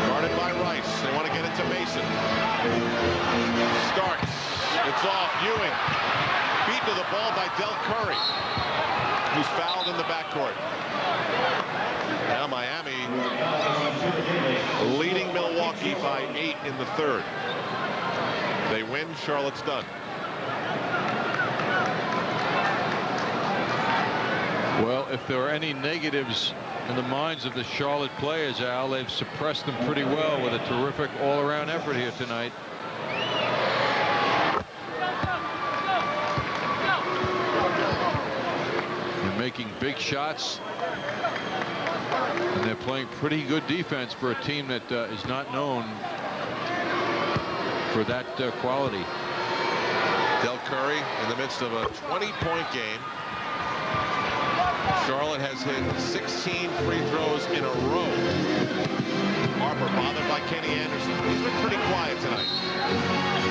Guarded by Rice. They want to get it to Mason. Starks. It's off. Ewing. Beat to the ball by Del Curry, who's fouled in the backcourt. Now Miami leading Milwaukee by 8 in the third. They win. Charlotte's done. Well, if there are any negatives in the minds of the Charlotte players, Al, they've suppressed them pretty well with a terrific all-around effort here tonight. They're making big shots, and they're playing pretty good defense for a team that is not known for that quality. Del Curry in the midst of a 20-point game. Charlotte has hit 16 free throws in a row. Harper bothered by Kenny Anderson. He's been pretty quiet tonight.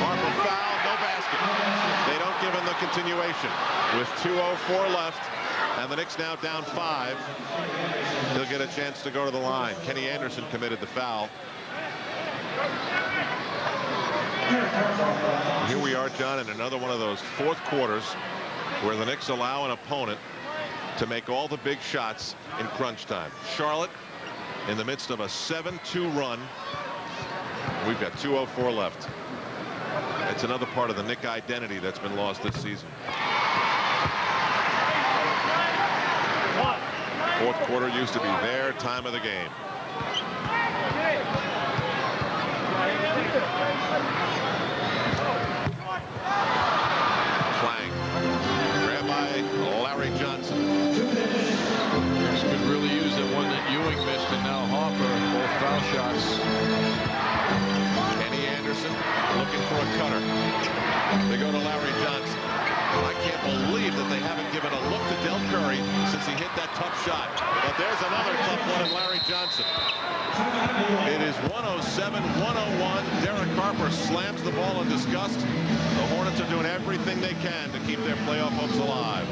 Harper fouled, no basket. They don't give him the continuation. With 2:04 left, and the Knicks now down 5. He'll get a chance to go to the line. Kenny Anderson committed the foul. Here we are, John, in another one of those fourth quarters where the Knicks allow an opponent to make all the big shots in crunch time. Charlotte in the midst of a 7-2 run. We've got 2:04 left. It's another part of the Knick identity that's been lost this season. Fourth quarter used to be their time of the game. Clang. Grab by Larry Johnson. Knicks could really use that one that Ewing missed, and now Harper, both foul shots. Kenny Anderson looking for a cutter. They go to Larry Johnson. I can't believe that they haven't given a look to Del Curry since he hit that tough shot. But there's another tough one in Larry Johnson. It is 107-101. Derek Harper slams the ball in disgust. The Hornets are doing everything they can to keep their playoff hopes alive.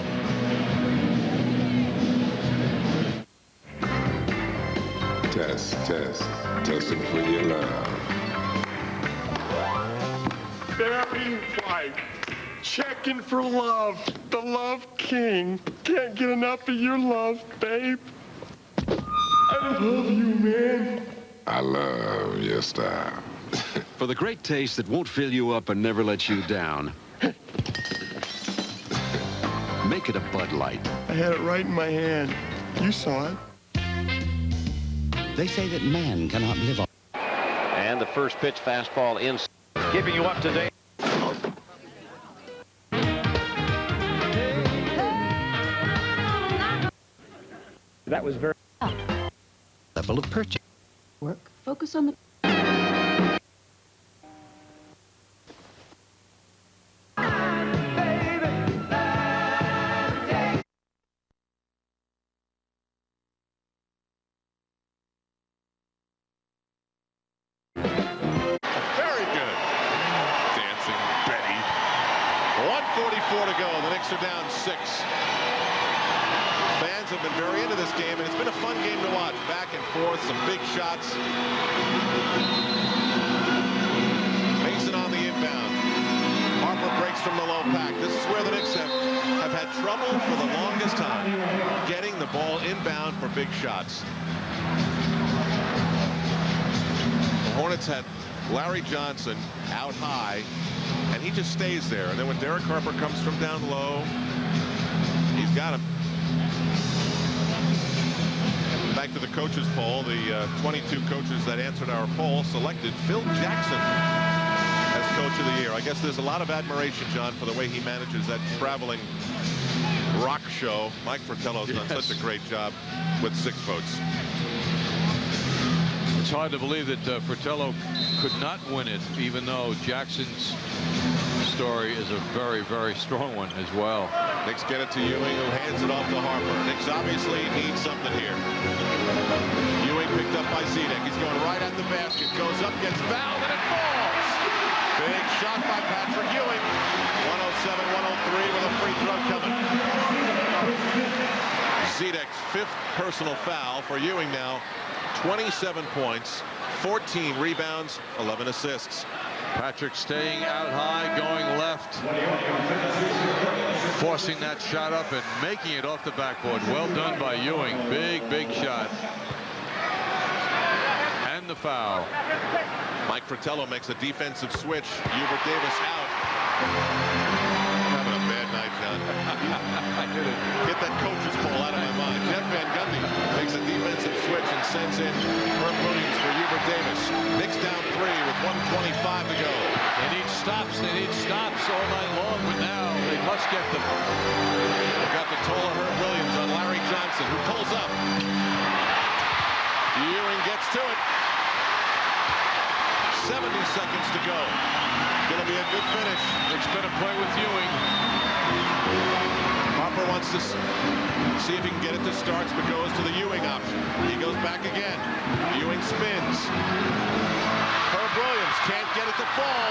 Testing for your love. very white. Checking for love. The love king. Can't get enough of your love, babe. I love you, man. I love your style. For the great taste that won't fill you up and never let you down. Make it a Bud Light. I had it right in my hand. You saw it. They say that man cannot live on. And the first pitch fastball in. Keeping you up to date. That was very Level of purchase. Work. Focus on the... Very good. Dancing Betty. 1:44 to go. The Knicks are down 6. Fans have been very into this game, and it's been a fun game to watch. Back and forth, some big shots. Mason on the inbound. Harper breaks from the low pack. This is where the Knicks have had trouble for the longest time getting the ball inbound for big shots. The Hornets had Larry Johnson out high, and he just stays there. And then when Derek Harper comes from down low, he's got him. Back to the coaches poll. The 22 coaches that answered our poll selected Phil Jackson as Coach of the Year. I guess there's a lot of admiration, John, for the way he manages that traveling rock show. Mike Fratello's done such a great job with 6 votes. It's hard to believe that Fratello could not win it, even though Jackson's story is a very, very strong one as well. Knicks get it to Ewing, who hands it off to Harper. Knicks obviously need something here. Ewing picked up by Zedek. He's going right at the basket. Goes up, gets fouled, and it falls. Big shot by Patrick Ewing. 107-103 with a free throw coming. Zedek's 5th personal foul for Ewing now. 27 points, 14 rebounds, 11 assists. Patrick staying out high, going left, forcing that shot up and making it off the backboard. Well done by Ewing. Big, big shot. And the foul. Mike Fratello makes a defensive switch. Hubert Davis out. Having a bad night, John. Get that coach's poll out of my mind. Jeff Van Gundy makes a defensive switch and sends in Herb Williams for Hubert Davis. Knicks down 3 with 1:25 to go. They need stops. They need stops all night long, but now they must get them. They've got the toll of Herb Williams on Larry Johnson, who pulls up. Ewing gets to it. 70 seconds to go. Gonna be a good finish. Knicks better play with Ewing. Harper wants to see if he can get it to Starks, but goes to the Ewing option. He goes back again. Ewing spins. Herb Williams can't get it to fall.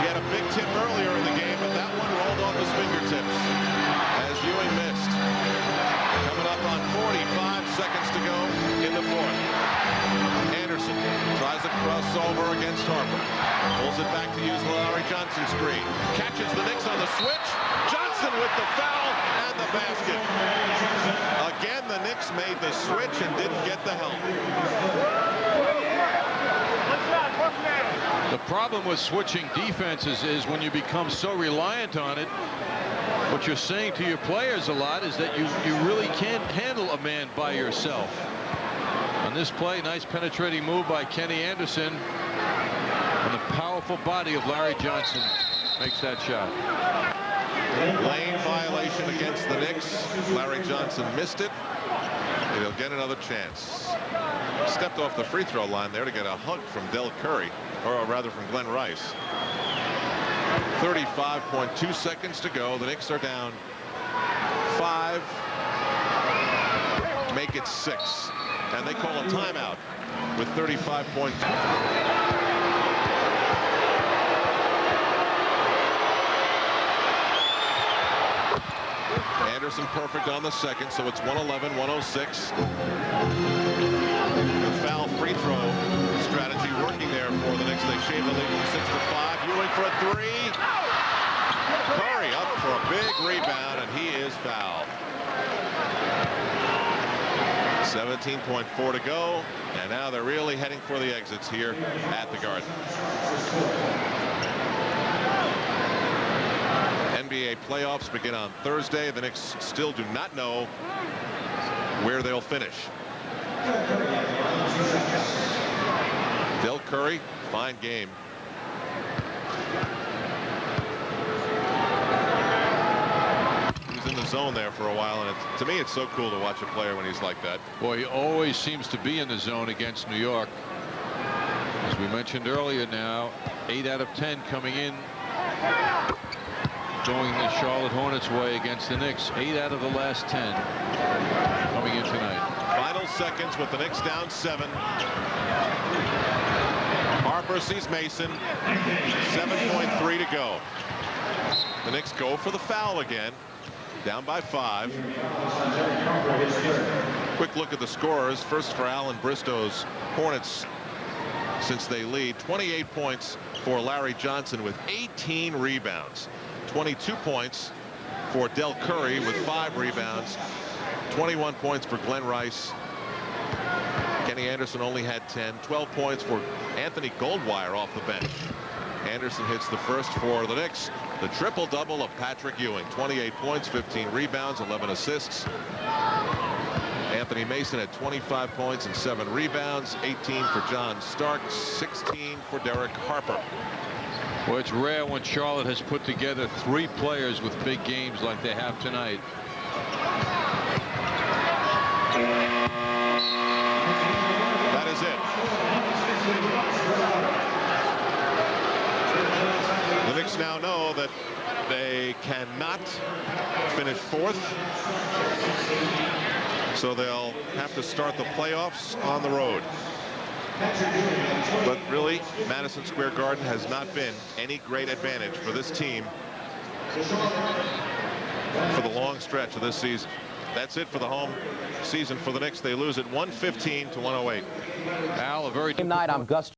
He had a big tip earlier in the game, but that one rolled off his fingertips as Ewing missed. Coming up on 45 seconds to go in the 4th. Anderson tries a crossover against Harper. Pulls it back to use the Larry Johnson screen. Catches the Knicks on the switch. Johnson with the foul and the basket. Again, the Knicks made the switch and didn't get the help. The problem with switching defenses is when you become so reliant on it, what you're saying to your players a lot is that you really can't handle a man by yourself. On this play, nice penetrating move by Kenny Anderson, and the powerful body of Larry Johnson makes that shot. Lane violation against the Knicks. Larry Johnson missed it, and he'll get another chance. Stepped off the free throw line there to get a hug from Del Curry, or rather from Glenn Rice. 35.2 seconds to go. The Knicks are down 5. Make it 6. And they call a timeout with 35.2. Anderson perfect on the second, so it's 111-106. The foul free throw strategy working there for the Knicks. They shave the lead from 6 to 5. Ewing for a three. Curry up for a big rebound, and he is fouled. 17.4 to go, and now they're really heading for the exits here at the Garden. NBA playoffs begin on Thursday. The Knicks still do not know where they'll finish. Del Curry, fine game. He's in the zone there for a while, and to me it's so cool to watch a player when he's like that. Boy, he always seems to be in the zone against New York. As we mentioned earlier now, 8 out of 10 coming in, going the Charlotte Hornets way against the Knicks. 8 out of the last 10 coming in tonight. Final seconds with the Knicks down 7. Harper sees Mason. 7.3 to go. The Knicks go for the foul again. Down by 5. Quick look at the scorers. First for Alan Bristow's Hornets since they lead. 28 points for Larry Johnson with 18 rebounds. 22 points for Del Curry with 5 rebounds. 21 points for Glenn Rice. Kenny Anderson only had 10. 12 points for Anthony Goldwire off the bench. Anderson hits the first for the Knicks. The triple-double of Patrick Ewing. 28 points, 15 rebounds, 11 assists. Anthony Mason had 25 points and 7 rebounds. 18 for John Stark. 16 for Derek Harper. Well, it's rare when Charlotte has put together 3 players with big games like they have tonight. That is it. The Knicks now know that they cannot finish 4th, so they'll have to start the playoffs on the road. But really, Madison Square Garden has not been any great advantage for this team for the long stretch of this season. That's it for the home season for the Knicks. They lose at 115 to 108. Al, a very Game night, I'm Gus.